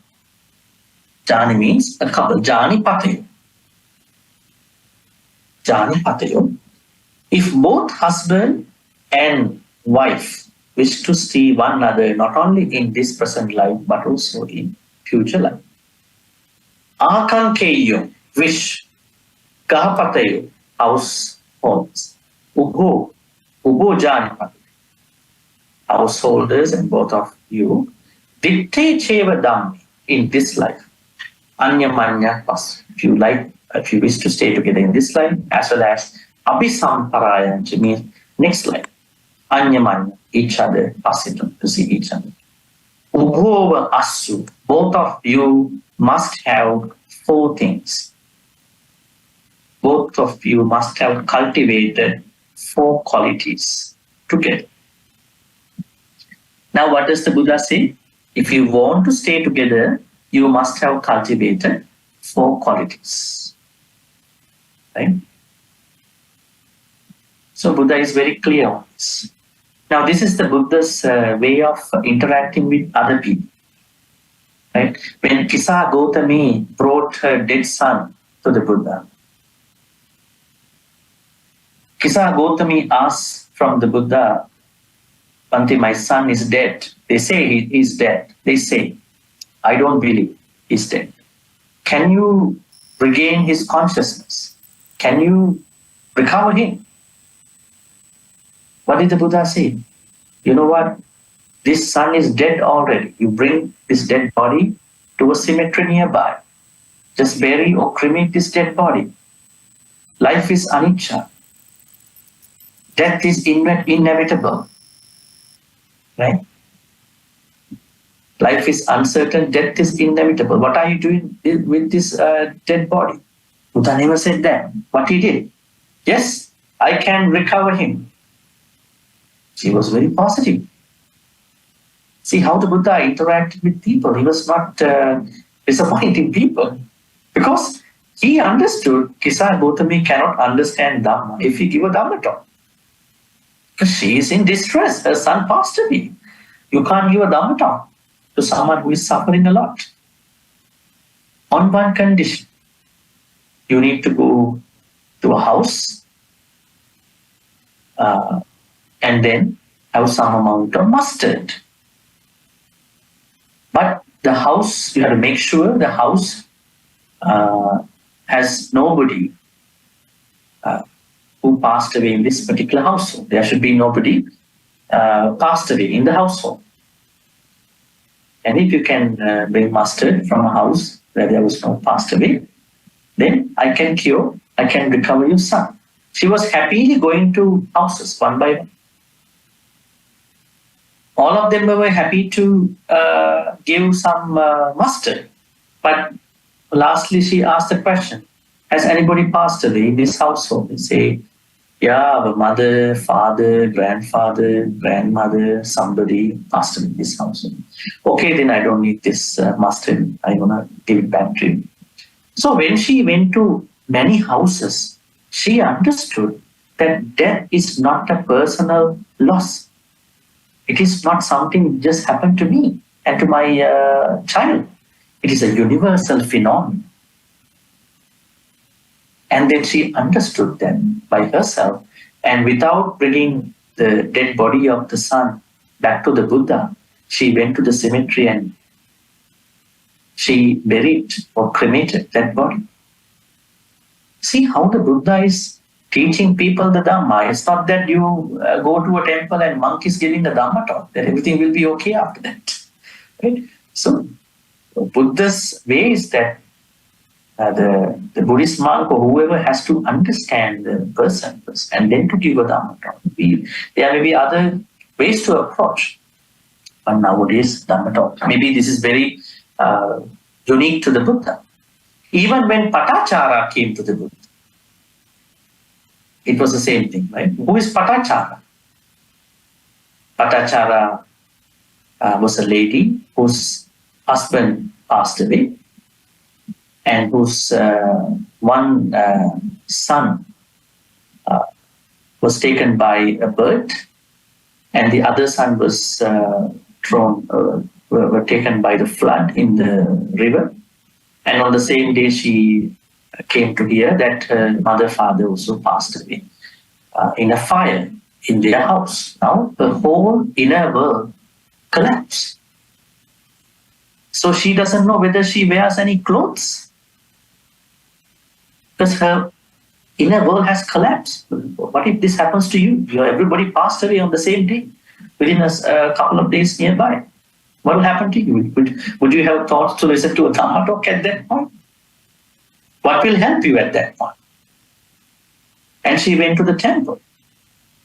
Jani means a couple. Jani patayo. Jani patayo. If both husband and wife wish to see one another not only in this present life but also in future life. Akankeyo, wish. Kahapatayo, households. Ubho jani patayo. Householders and both of you. Dikte cheva dhammi, in this life. Anyamanya pas. If you wish to stay together in this life, as well as abhisamparayanch, means next life. Anyamanya, each other, pasitum, to see each other. Ubhova asu, both of you must have 4 things. Both of you must have cultivated 4 qualities together. Now what does the Buddha say? If you want to stay together, you must have cultivated 4 qualities. Right? So Buddha is very clear on this. Now this is the Buddha's way of interacting with other people. Right? When Kisa Gautami brought her dead son to the Buddha, Kisa Gautami asked from the Buddha, Bhante, my son is dead. They say he is dead. They say, I don't believe he's dead. Can you regain his consciousness? Can you recover him? What did the Buddha say? You know what? This son is dead already. You bring this dead body to a cemetery nearby. Just bury or cremate this dead body. Life is anicca. Death is inevitable. Right? Life is uncertain, death is inevitable. What are you doing with this dead body? Buddha never said that. What he did? Yes, I can recover him. She was very positive. See how the Buddha interacted with people. He was not disappointing people because he understood Kisa Gautami cannot understand Dharma if he give a Dharma talk. Because she is in distress. Her son passed away. You can't give a Dharma talk to someone who is suffering a lot. On one condition, you need to go to a house and then have some amount of mustard. But the house, you have to make sure the house has nobody who passed away in this particular household. There should be nobody passed away in the household. And if you can bring mustard from a house where there was no passed away, then I can recover your son. She was happily going to houses one by one. All of them were happy to give some mustard. But lastly, she asked the question, has anybody passed away in this household? They say, yeah, our mother, father, grandfather, grandmother, somebody passed away in this household. Okay, then I don't need this mustard. I'm going to give it back to you. So when she went to many houses, she understood that death is not a personal loss. It is not something just happened to me and to my child. It is a universal phenomenon. And then she understood that by herself. And without bringing the dead body of the son back to the Buddha, she went to the cemetery and she buried or cremated that body. See how the Buddha is teaching people the Dhamma. It's not that you go to a temple and monk is giving the Dhamma talk, that everything will be okay after that. Right? So Buddha's way is that the Buddhist monk or whoever has to understand the person first and then to give a Dhamma talk. There may be other ways to approach. But nowadays, Dhamma talk, maybe this is very unique to the Buddha. Even when Patachara came to the Buddha, it was the same thing, right? Who is Patachara? Patachara was a lady whose husband passed away and whose one son was taken by a bird and the other son was were taken by the flood in the river. And on the same day, she came to hear that her mother, father also passed away in a fire in their house. Now, the whole inner world collapsed. So she doesn't know whether she wears any clothes because her inner world has collapsed. What if this happens to you? Everybody passed away on the same day, within a couple of days nearby. What will happen to you? Would you have thoughts to listen to a Dhamma talk at that point? What will help you at that point? And she went to the temple,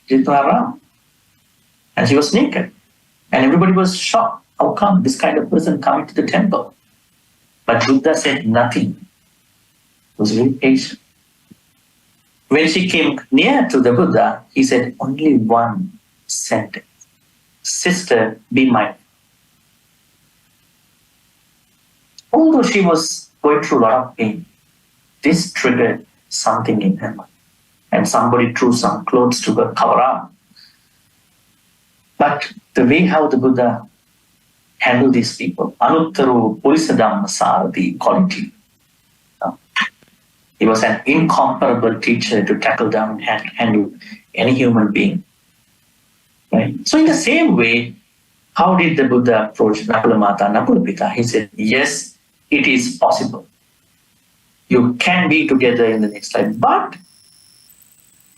Jitwaram, and she was naked. And everybody was shocked. How come this kind of person coming to the temple? But Buddha said nothing. He was very patient. When she came near to the Buddha, he said only one sentence. Sister, be mindful. Although she was going through a lot of pain, this triggered something in her mind. And somebody threw some clothes to her, cover up. But the way how the Buddha handled these people, Anuttaro Purisadhamma Sarati quality. He was an incomparable teacher to tackle down and handle any human being. Right? So in the same way, how did the Buddha approach Nakulamata and Nakulapita? He said, yes, it is possible. You can be together in the next life, but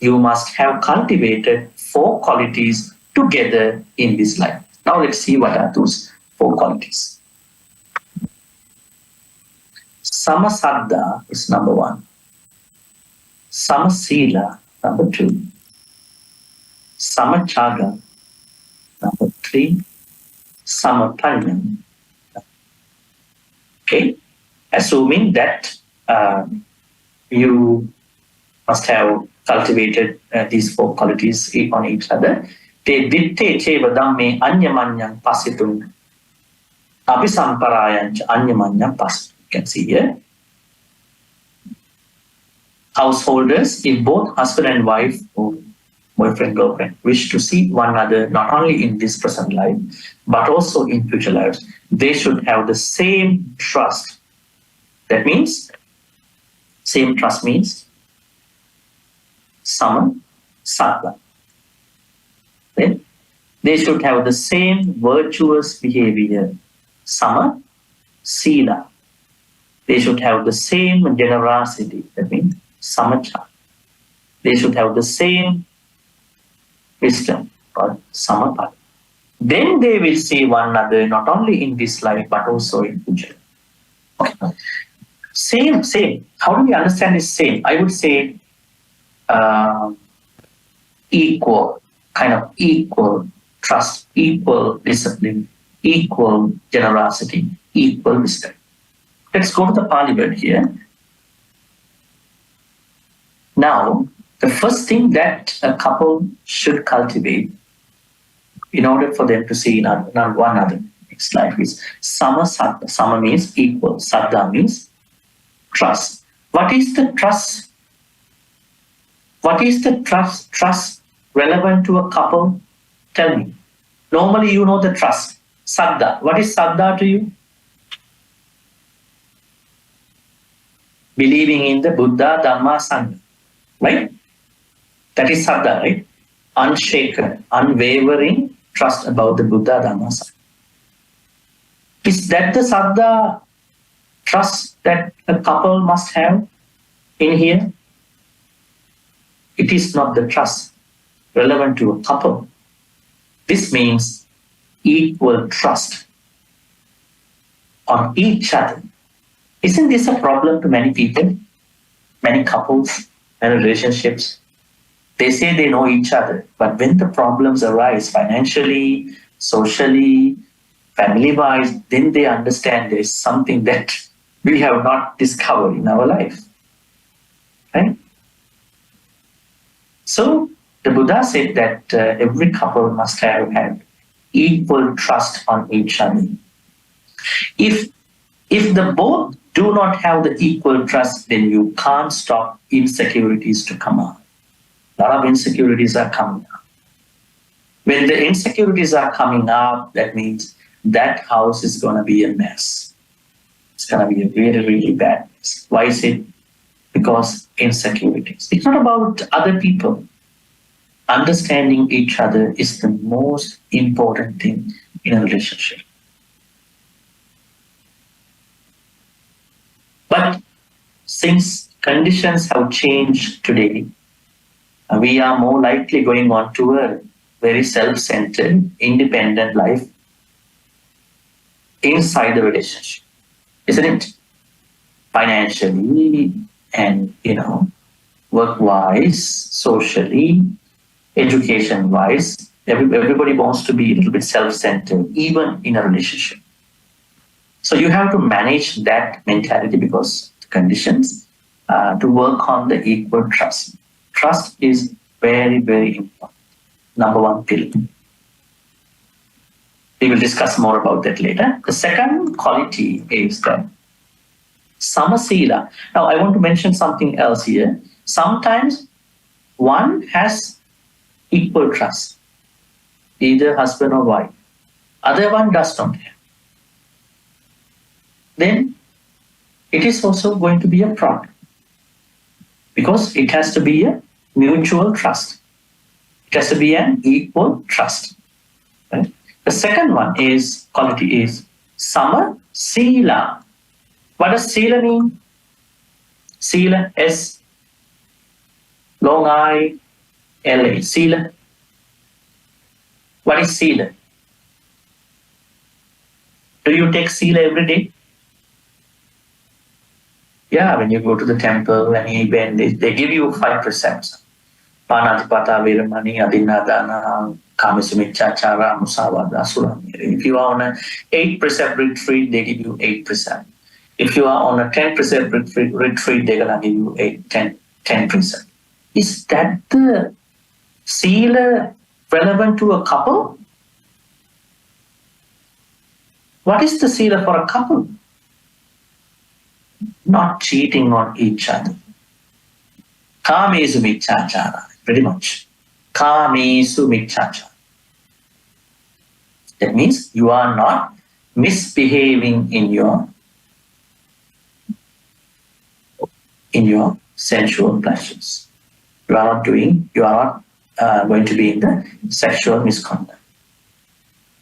you must have cultivated 4 qualities together in this life. Now let's see what are those 4 qualities. Samasaddha is number 1. Samasila, number 2. Samachaga, number 3. Samapanyam. Okay, assuming that you must have cultivated these 4 qualities on each other. Te ditte cheva dhamme anyamanyam pasitun abhisamparayanch anyamanyam pasitun. You can see here. Householders, if both husband and wife or boyfriend, girlfriend wish to see one another not only in this present life, but also in future lives, they should have the same trust. That means, same trust means Samasaddha. Then they should have the same virtuous behavior, Samasila. They should have the same generosity, that means Samacha. They should have the same wisdom, or Samapad. Then they will see one another not only in this life but also in future. Okay. Same. How do we understand this same? I would say equal, kind of equal trust, equal discipline, equal generosity, equal wisdom. Let's go to the Pali word here. Now, the first thing that a couple should cultivate in order for them to see one another next life is Samasaddha. Sama means equal, Saddha means trust. What is the trust? What is the trust relevant to a couple? Tell me. Normally you know the trust. Saddha. What is Saddha to you? Believing in the Buddha, Dharma, Sangha. Right? That is Saddha, right? Unshaken, unwavering trust about the Buddha, Dharma, Sangha. Is that the Saddha trust that a couple must have in here? It is not the trust relevant to a couple. This means equal trust on each other. Isn't this a problem to many people, many couples, and relationships? They say they know each other, but when the problems arise financially, socially, family-wise, then they understand there is something that we have not discovered in our life. Right? So the Buddha said that every couple must have had equal trust on each other. If the both do not have the equal trust, then you can't stop insecurities to come out. A lot of insecurities are coming up. When the insecurities are coming up, that means that house is going to be a mess. It's going to be a really, really bad mess. Why is it? Because insecurities. It's not about other people. Understanding each other is the most important thing in a relationship. But since conditions have changed today, we are more likely going on to a very self-centered, independent life inside the relationship, isn't it? Financially and, work-wise, socially, education-wise, everybody wants to be a little bit self-centered, even in a relationship. So you have to manage that mentality because the conditions to work on the equal trust. Trust is very, very important. Number one pillar. We will discuss more about that later. The second quality is that Samasila. Now I want to mention something else here. Sometimes one has equal trust, either husband or wife. Other one does not have. Then it is also going to be a problem because it has to be a mutual trust. It has to be an equal trust. Right? The second quality is Samasila. What does Sila mean? Sila, S, long I, L-A, Sila. What is Sila? Do you take sila every day? Yeah, when you go to the temple, when they give you 5 precepts. Panatipata, Veramani, Adinadana, Kamisumichachara, Musavada, Suramiri. If you are on a 8 precept retreat, they give you 8 precepts. If you are on a 10 precept retreat, they're going to give you 10 precepts. Is that the sila relevant to a couple? What is the sila for a couple? Not cheating on each other. Kamesu michachara, pretty much. Kamesu michachara. That means you are not misbehaving in your sensual pleasures. You are not going to be in the sexual misconduct.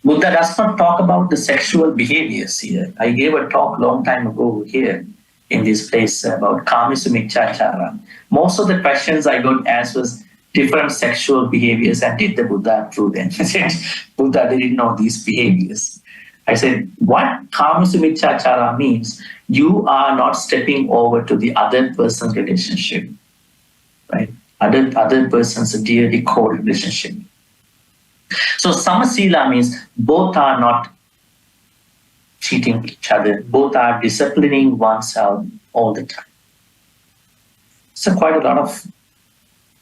Buddha does not talk about the sexual behaviors here. I gave a talk long time ago here in this place about Kamisu Michachara. Most of the questions I got asked was different sexual behaviors and did the Buddha approve them? I said, Buddha didn't know these behaviors. I said, what Kamisu Michachara means, you are not stepping over to the other person's relationship, right? Other person's dearly core relationship. So Samasila means both are not cheating each other, both are disciplining oneself all the time. So quite a lot of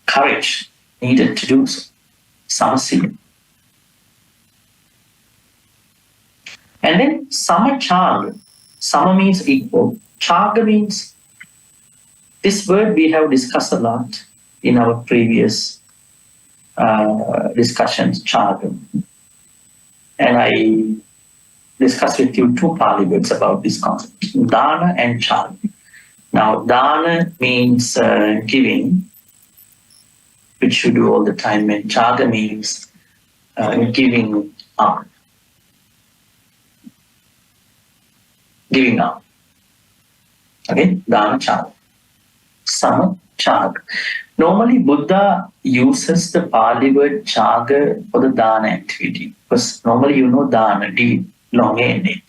courage needed to do so. Samasila. And then Samachaga. Sama means equal. Chaga means, this word we have discussed a lot in our previous discussions, chaga. And I discussed with you 2 Pali words about this concept, dana and chaga. Now, dana means giving, which you do all the time, and chaga means giving up. Giving up. Okay, dana chaga. Sama chaga. Normally, Buddha uses the Pali word chaga for the dana activity. Because normally you know dana, Leong Yen.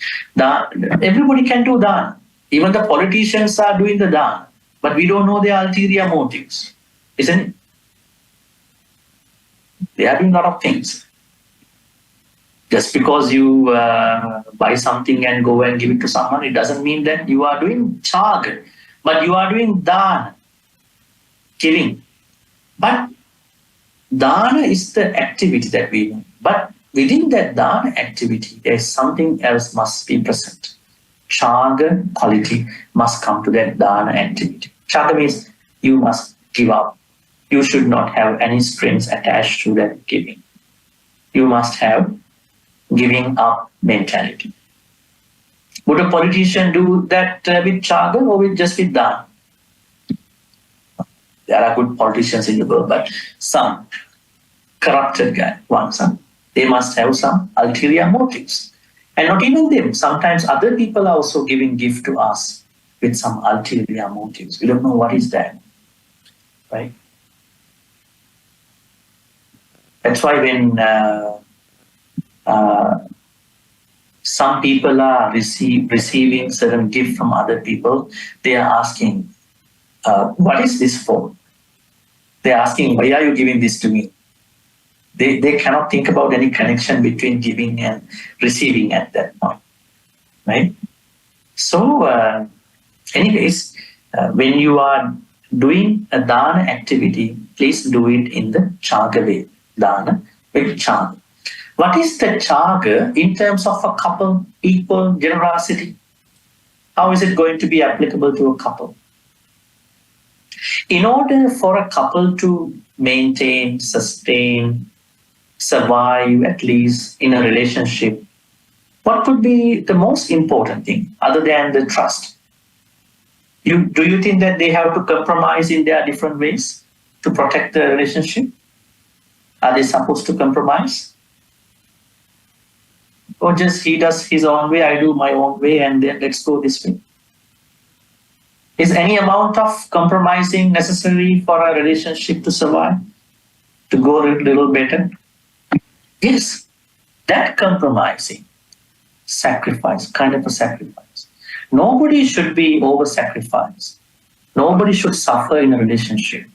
Everybody can do dana. Even the politicians are doing the dana. But we don't know their ulterior motives. Isn't it? They are doing a lot of things. Just because you buy something and go and give it to someone, it doesn't mean that you are doing chaga. But you are doing dana, giving. But dana is the activity that we know. But within that dana activity, there is something else must be present. Chaga quality must come to that dana activity. Chaga means you must give up. You should not have any strings attached to that giving. You must have giving up mentality. Would a politician do that with chaga or just with dana? There are good politicians in the world, but some corrupted guy, they must have some ulterior motives. And not even them, sometimes other people are also giving gift to us with some ulterior motives. We don't know what is that, right? That's why when some people are receiving certain gift from other people, they are asking, what is this for? They're asking, why are you giving this to me? They cannot think about any connection between giving and receiving at that point, right? So, anyways, when you are doing a dana activity, please do it in the chaga way, dana with chaga. What is the chaga in terms of a couple, equal generosity? How is it going to be applicable to a couple? In order for a couple to maintain, sustain, survive at least in a relationship, what could be the most important thing other than the trust? Do you think that they have to compromise in their different ways to protect the relationship? Are they supposed to compromise? Or just he does his own way, I do my own way, and then let's go this way? Is any amount of compromising necessary for a relationship to survive, to go a little better? Yes, that compromising sacrifice, kind of a sacrifice. Nobody should be over-sacrificed. Nobody should suffer in a relationship.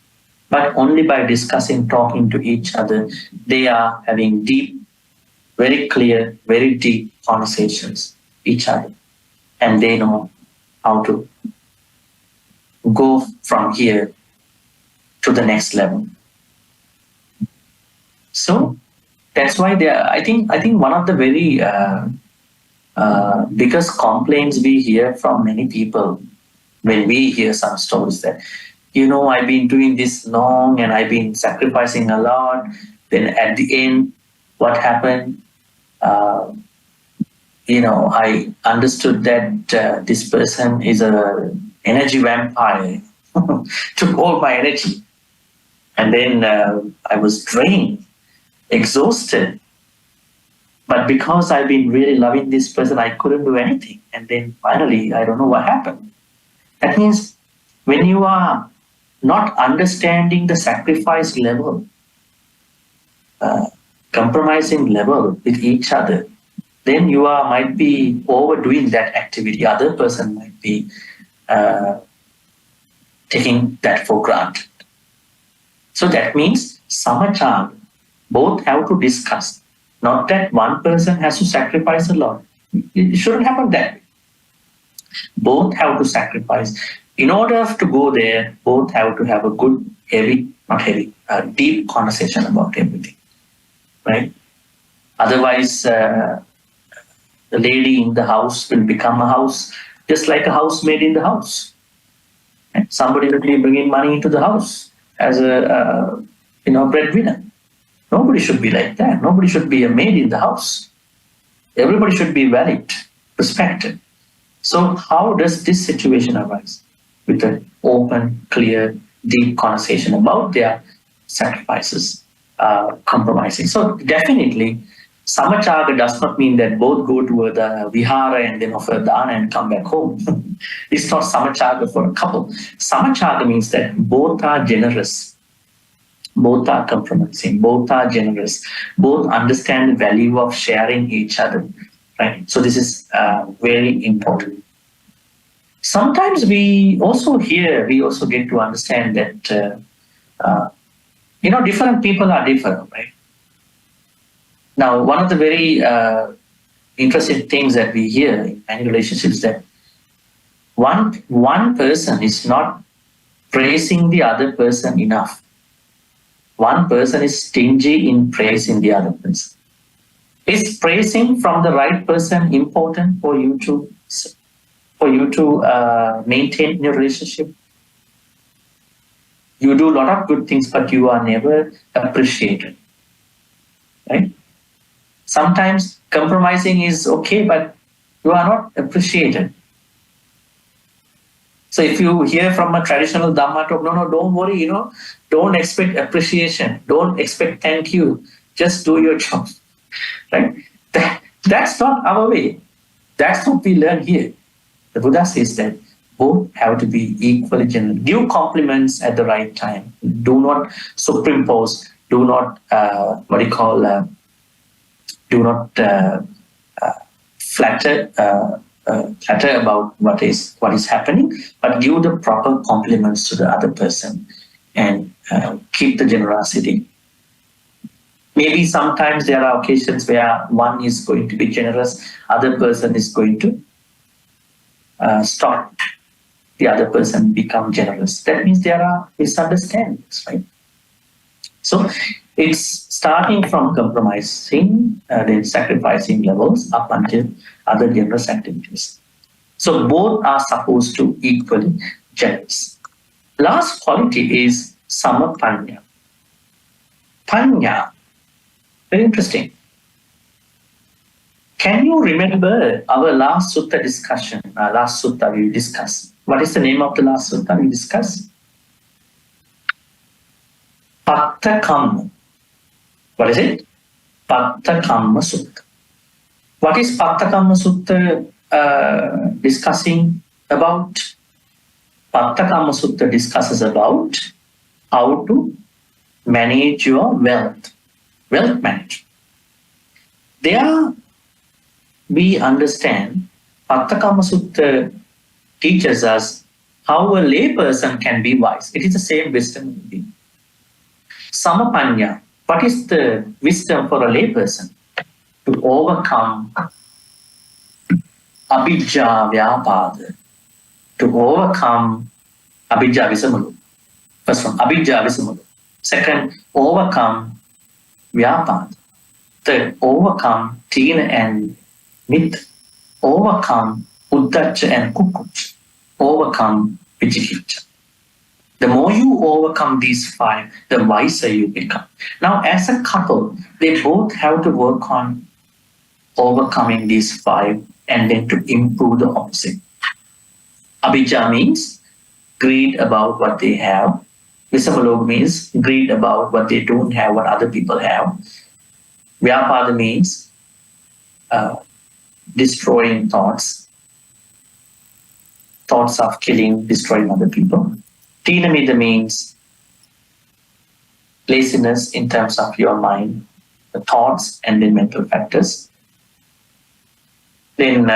But only by discussing, talking to each other, they are having deep, very clear, very deep conversations each other. And they know how to go from here to the next level. So that's why I think one of the very biggest complaints we hear from many people when we hear some stories that, I've been doing this long and I've been sacrificing a lot. Then at the end, what happened? I understood that this person is an energy vampire, took all my energy. And then I was drained, exhausted. But because I've been really loving this person, I couldn't do anything. And then finally, I don't know what happened. That means when you are not understanding the sacrifice level, compromising level with each other, then you might be overdoing that activity. Other person might be taking that for granted. So that means samachara, both have to discuss. Not that one person has to sacrifice a lot. It shouldn't happen that way. Both have to sacrifice. In order to go there, both have to have a good, deep conversation about everything. Right? Otherwise, the lady in the house will become a house, just like a housemaid in the house. And somebody will be bringing money into the house as a breadwinner. Nobody should be like that. Nobody should be a maid in the house. Everybody should be valued, respected. So how does this situation arise? With an open, clear, deep conversation about their sacrifices, compromising. So definitely, samachara does not mean that both go to the Vihara and then offer dana and come back home. It's not samachara for a couple. Samachara means that both are generous. Both are compromising, both are generous, both understand the value of sharing each other, right? So this is very important. Sometimes we also get to understand that, different people are different, right? Now, one of the very interesting things that we hear in many relationships is that one person is not praising the other person enough. One person is stingy in praising the other person. Is praising from the right person important for you to maintain your relationship? You do a lot of good things, but you are never appreciated, right? Sometimes compromising is okay, but you are not appreciated. So if you hear from a traditional Dharma talk, no, don't worry, don't expect appreciation, don't expect thank you, just do your job, right? That's not our way. That's what we learn here. The Buddha says that both have to be equally generous. Give compliments at the right time. Do not superimpose. Do not flatter about what is happening, but give the proper compliments to the other person and keep the generosity. Maybe sometimes there are occasions where one is going to be generous, other person is going to stop the other person become generous. That means there are misunderstandings, right? So it's starting from compromising, then sacrificing levels up until other generous activities. So both are supposed to equally generous. Last quality is samapanya. Panya, very interesting. Can you remember our last sutta discussion? Last sutta we discussed. What is the name of the last sutta we discussed? Pathakamma. What is it? Pathakamma Sutta. What is Pathakamma Sutta discussing about? Pathakamma Sutta discusses about how to manage your wealth management. There are we understand, Patthakama Sutta teaches us how a layperson can be wise. It is the same wisdom. Samapanya, what is the wisdom for a layperson? To overcome abhijja vyapada, to overcome abhijja visamulu. First one, abhijja visamulu. Second, overcome vyapada. Third, overcome tina and mita. Overcome uddhacha and kukucha. Overcome vichikicha. The more you overcome these 5, the wiser you become. Now, as a couple, they both have to work on overcoming these 5 and then to improve the opposite. Abhijja means greed about what they have. Visamaloga means greed about what they don't have, what other people have. Vyapada means destroying thoughts of killing, destroying other people. Tinamida means laziness in terms of your mind, the thoughts and then mental factors. Then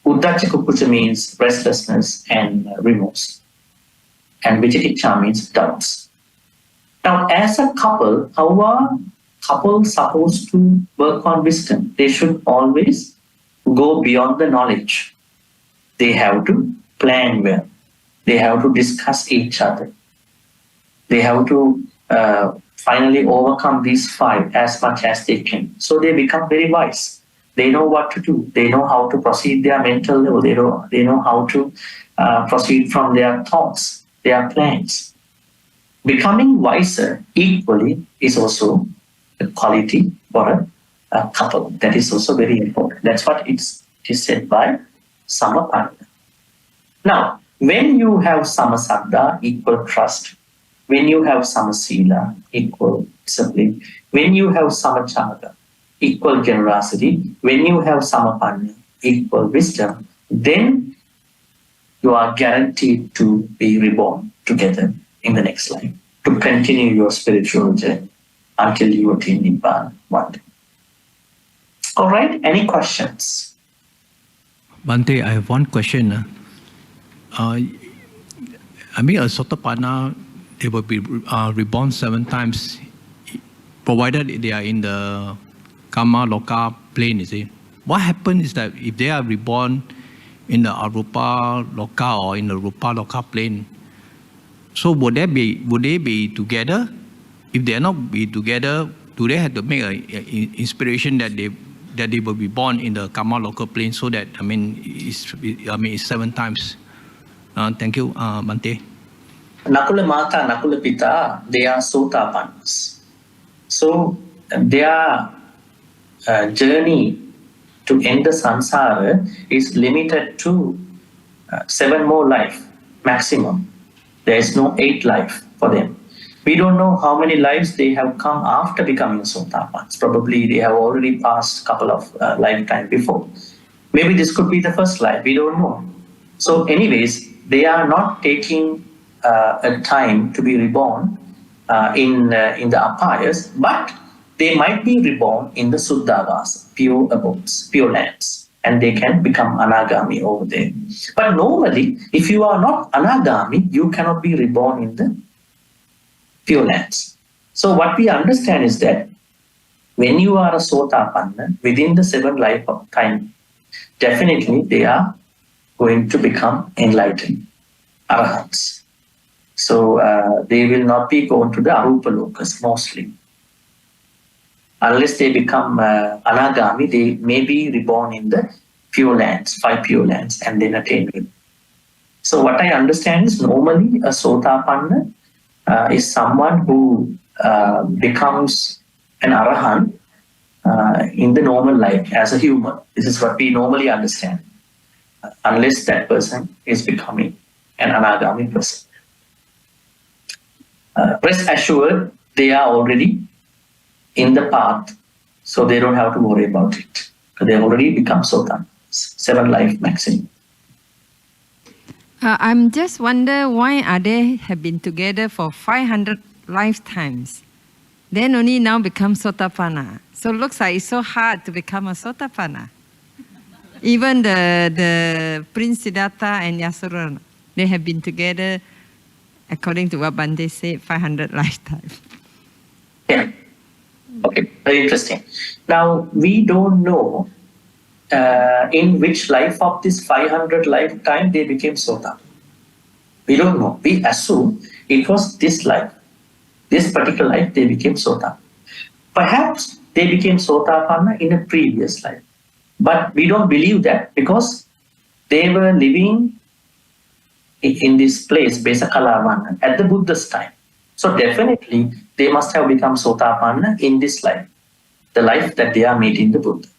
Uddhacha Kukucha means restlessness and remorse. And Vichikicha means doubts. Now, as a couple, how are couples supposed to work on wisdom? They should always go beyond the knowledge. They have to plan well. They have to discuss each other. They have to finally overcome these 5 as much as they can. So they become very wise. They know what to do. They know how to proceed their mental level. They know how to proceed from their thoughts, their plans. Becoming wiser equally is also a quality for a couple. That is also very important. That's what it is said by Samapanya. Now, when you have Samasaddha, equal trust, when you have Samasila, equal discipline, when you have Samachaga, equal generosity, when you have Samapanya, equal wisdom, then you are guaranteed to be reborn together in the next life, to continue your spiritual journey until you attain Nibbana one day. All right, any questions? Bhante, I have one question. I mean, a Sotapanna, they will be reborn 7 times, provided they are in the Kama Loka plane, you see. What happens is that if they are reborn in the Arupa Loka or in the Rupa Loka plane, so would they be together? If they are not be together, do they have to make an inspiration that they will be born in the Kama Loka plane so that, it's 7 times? Thank you, Bhante. Nakulamata, Nakulapita, they are Sotapannas. So their journey to end the samsara is limited to 7 more life maximum. There is no 8 life for them. We don't know how many lives they have come after becoming Sotapannas. Probably they have already passed a couple of lifetimes before. Maybe this could be the first life. We don't know. So anyways, they are not taking a time to be reborn in the apayas, but they might be reborn in the Suddhavasa, pure abodes, pure lands, and they can become Anagami over there. But normally, if you are not Anagami, you cannot be reborn in the pure lands. So what we understand is that when you are a Sotapanna, within the 7 life of time, definitely they are going to become enlightened arahants. So they will not be going to the arupa lokas mostly. Unless they become anagami, they may be reborn in the pure lands, 5 pure lands, and then attain it. So what I understand is normally a sotapanna is someone who becomes an arahant in the normal life as a human. This is what we normally understand. Unless that person is becoming an anagami person. Rest assured, they are already in the path, so they don't have to worry about it. They have already become Sotan, 7 life maximum. I'm just wonder why are they have been together for 500 lifetimes? Then only now become Sotapanna. So it looks like it's so hard to become a Sotapanna. Even the Prince Siddhartha and Yasodhara, they have been together, according to what Bhante said, 500 lifetimes. Yeah. Okay, very interesting. Now, we don't know in which life of this 500 lifetime they became Sota. We don't know. We assume it was this life. This particular life, they became Sota. Perhaps they became Sotapanna in a previous life. But we don't believe that because they were living in this place, Besakalavana, at the Buddha's time. So definitely, they must have become Sotapanna in this life, the life that they are meeting the Buddha.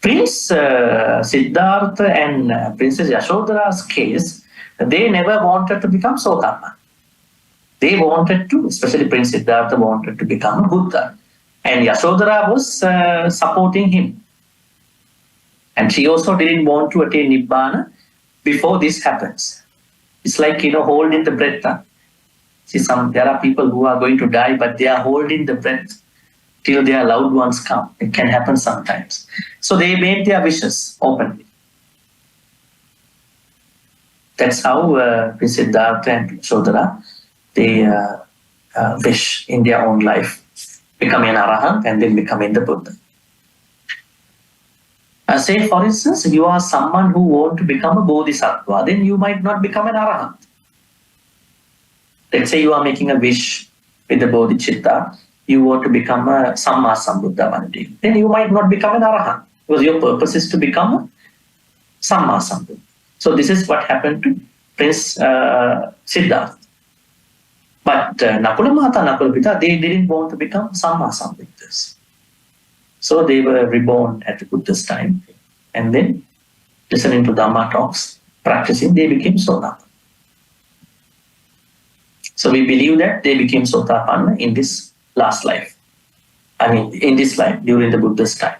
Prince Siddhartha and Princess Yashodhara's case, they never wanted to become Sotapanna. They wanted to, especially Prince Siddhartha wanted to become a Buddha. And Yashodhara was supporting him. And she also didn't want to attain Nibbana before this happens. It's like, holding the breath. See, there are people who are going to die, but they are holding the breath till their loved ones come. It can happen sometimes. So they made their wishes openly. That's how Prince Siddhartha and Yashodhara, they wish in their own life, becoming an Arahant and then becoming the Buddha. Say, for instance, you are someone who wants to become a Bodhisattva, then you might not become an Arahant. Let's say you are making a wish with the Bodhicitta, you want to become a Samma Sambuddha one day. Then you might not become an Arahant, because your purpose is to become a Samma Sambuddha. So this is what happened to Prince Siddhartha. But Nakulamata and Nakulapita, they didn't want to become Samma Sambuddhas. So they were reborn at the Buddha's time. And then, listening to Dharma talks, practicing, they became Sotapanna. So we believe that they became Sotapanna in this last life. In this life, during the Buddha's time.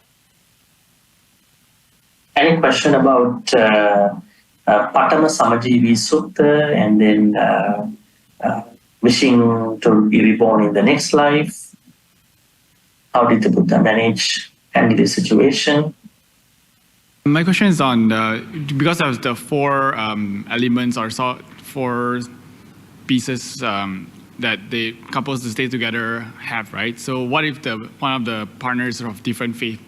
Any question about Pathamasamajivi Sutta and then wishing to be reborn in the next life? How did the Buddha handle the situation? My question is on because of the four elements or four pieces that the couples to stay together have, right? So what if one of the partners are of different faith?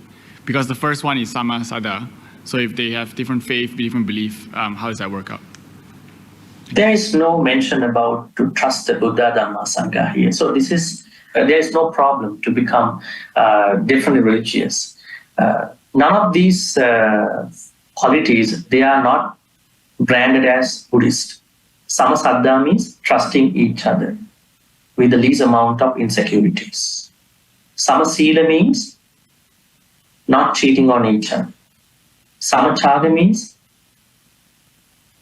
Because the first one is Samasada. So if they have different faith, different belief, how does that work out? There is no mention about to trust the Buddha, Dhamma, Sangha here. So this is there is no problem to become differently religious. None of these qualities, they are not branded as Buddhist. Samasaddha means trusting each other with the least amount of insecurities. Samasila means not cheating on each other. Samachaga means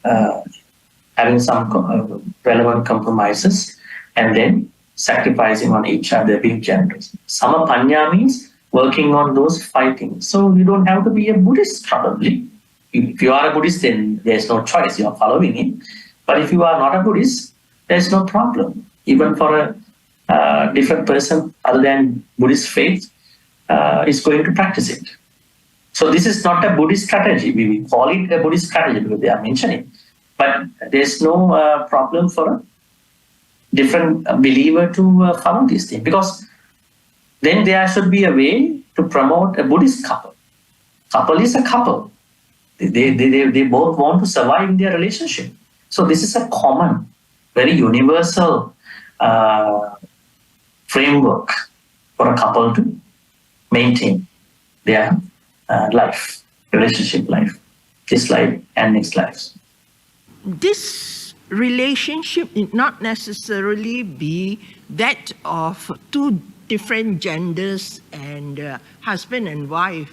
having some relevant compromises and then sacrificing on each other, being generous. Samapanya means working on those 5 things. So you don't have to be a Buddhist probably. If you are a Buddhist, then there's no choice, you are following it. But if you are not a Buddhist, there's no problem. Even for a different person other than Buddhist faith is going to practice it. So this is not a Buddhist strategy. We call it a Buddhist strategy because they are mentioning. But there's no problem for a different believer to follow these things, because then there should be a way to promote a Buddhist couple. Couple is a couple. They both want to survive in their relationship. So this is a common, very universal framework for a couple to maintain their life, relationship life, this life and next lives. This relationship need not necessarily be that of two different genders and husband and wife.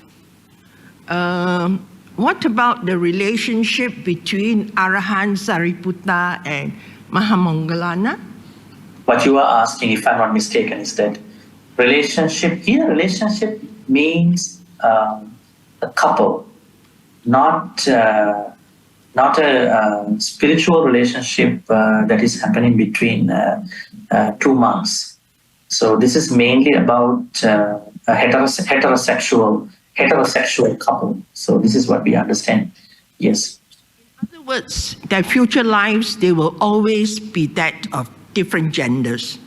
What about the relationship between Arahant Sariputta and Mahamoggallana? What you are asking, if I'm not mistaken, is that relationship here, relationship means a couple, not a spiritual relationship that is happening between 2 monks. So this is mainly about a heterosexual couple. So this is what we understand. Yes. In other words, their future lives, they will always be that of different genders.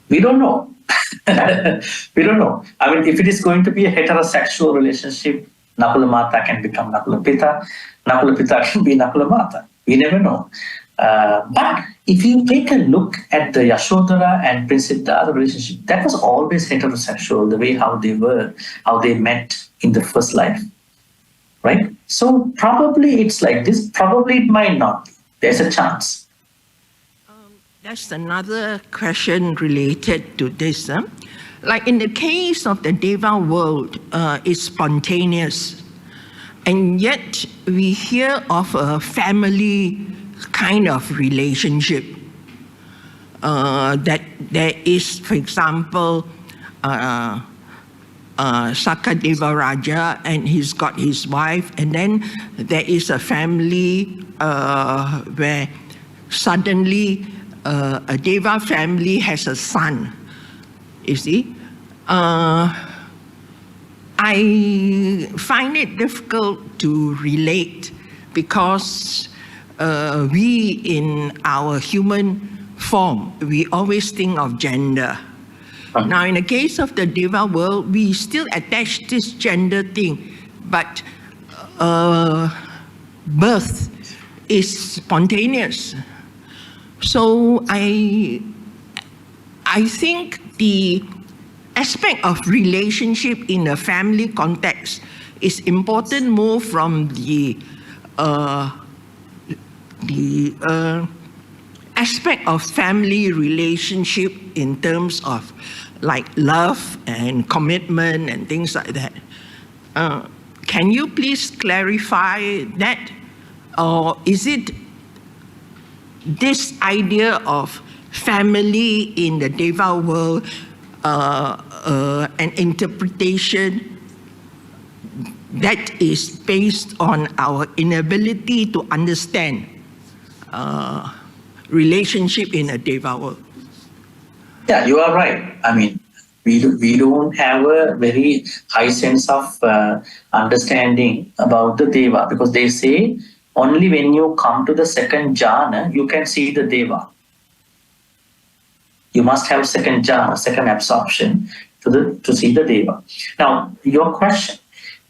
We don't know. We don't know. I mean, if it is going to be a heterosexual relationship, Nakulamata can become Nakulapita. Nakulapita can be Nakulamata. We never know. But if you take a look at the Yashodhara and Prince Siddhartha relationship, that was always heterosexual, the way how they were, how they met in the first life. Right? So probably it's like this, probably it might not be. There's a chance. That's another question related to this. Like in the case of the Deva world, it's spontaneous. And yet we hear of a family kind of relationship. That there is, for example, Sakadeva Raja, and he's got his wife, and then there is a family where suddenly a Deva family has a son, you see. I find it difficult to relate because we in our human form, we always think of gender. Now in the case of the Deva world, we still attach this gender thing, but birth is spontaneous. So I think the aspect of relationship in a family context is important more from the aspect of family relationship in terms of like love and commitment and things like that. Can you please clarify that? Or is it this idea of family in the Deva world an interpretation that is based on our inability to understand relationship in a Deva world? Yeah, you are right. I mean, we don't have a very high sense of understanding about the Deva, because they say only when you come to the second jhana, you can see the Deva. You must have second jhana, second absorption to see the Deva. Now, your question.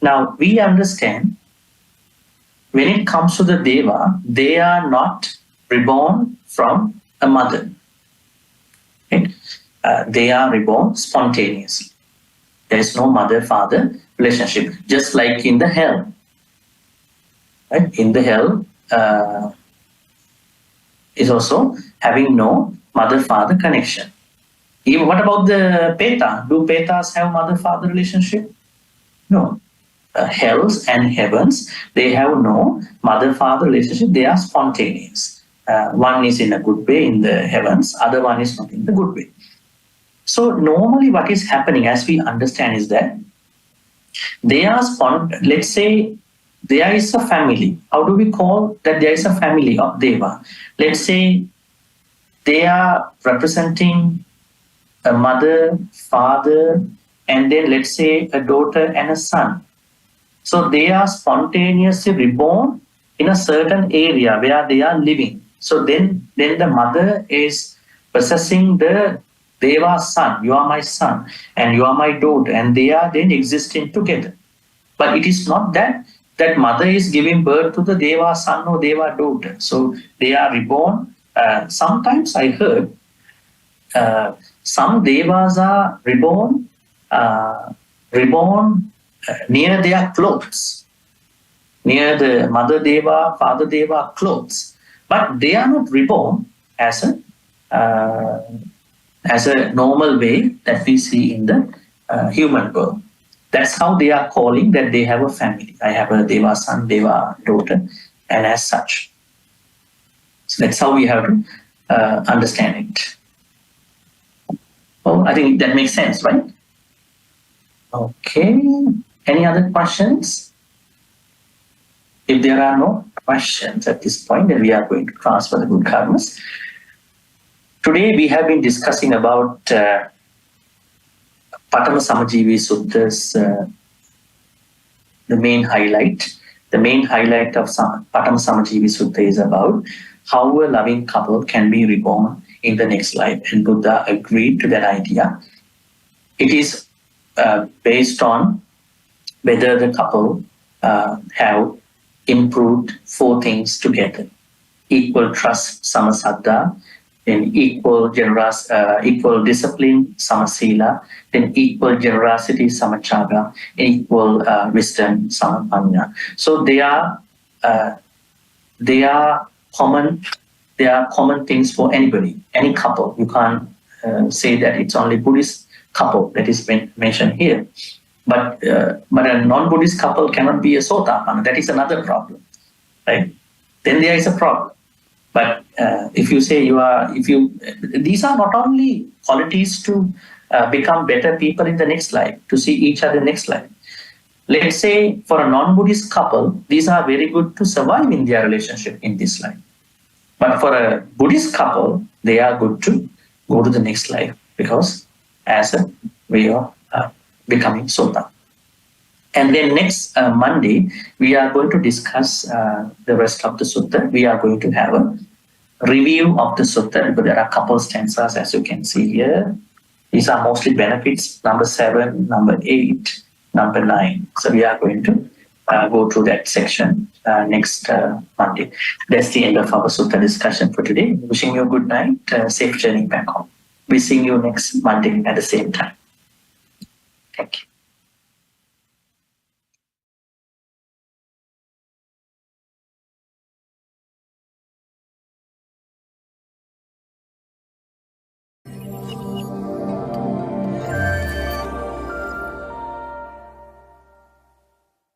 Now, we understand when it comes to the Deva, they are not reborn from a mother. Right? They are reborn spontaneously. There is no mother-father relationship, just like in the hell. Right? In the hell is also having no mother-father connection. Even what about the Peta? Do Petas have mother-father relationship? No. Hells and heavens, they have no mother-father relationship. They are spontaneous. One is in a good way in the heavens, other one is not in the good way. So normally what is happening, as we understand, is that they are let's say there is a family. How do we call that there is a family of Deva? Let's say they are representing a mother, father, and then let's say a daughter and a son. So they are spontaneously reborn in a certain area where they are living. So then the mother is possessing the Deva son. You are my son and you are my daughter, and they are then existing together. But it is not that mother is giving birth to the Deva son or Deva daughter. So they are reborn. Sometimes I heard some Devas are reborn near their clothes, near the mother Deva, father Deva clothes. But they are not reborn as a normal way that we see in the human world. That's how they are calling that they have a family. I have a Deva son, Deva daughter, and as such. So that's how we have to understand it. Oh, I think that makes sense, right? Okay. Any other questions? If there are no questions at this point, then we are going to transfer the good karmas Today we have been discussing about Pathamasamajivi Sutta's the main highlight. The main highlight of Pathamasamajivi Sutta is about how a loving couple can be reborn in the next life, and Buddha agreed to that idea. It is based on whether the couple have improved 4 things together: equal trust, samasaddha, then equal discipline, samasila, then equal generosity, samachaga, and equal wisdom, samapanya. So they are common. They are common things for anybody, any couple. You can't say that it's only Buddhist couple that is mentioned here. But a non-Buddhist couple cannot be a Sotapanna. That is another problem, right? Then there is a problem. But if you say these are not only qualities to become better people in the next life, to see each other next life. Let's say for a non-Buddhist couple, these are very good to survive in their relationship in this life. But for a Buddhist couple, they are good to go to the next life because as a way of becoming Sota. And then next Monday, we are going to discuss the rest of the sutta. We are going to have a review of the sutta because there are a couple stanzas as you can see here. These are mostly benefits, number 7, number 8, number 9. So we are going to go through that section next Monday. That's the end of our sutta discussion for today. Wishing you a good night, safe journey back home. We'll see you next Monday at the same time. Thank you.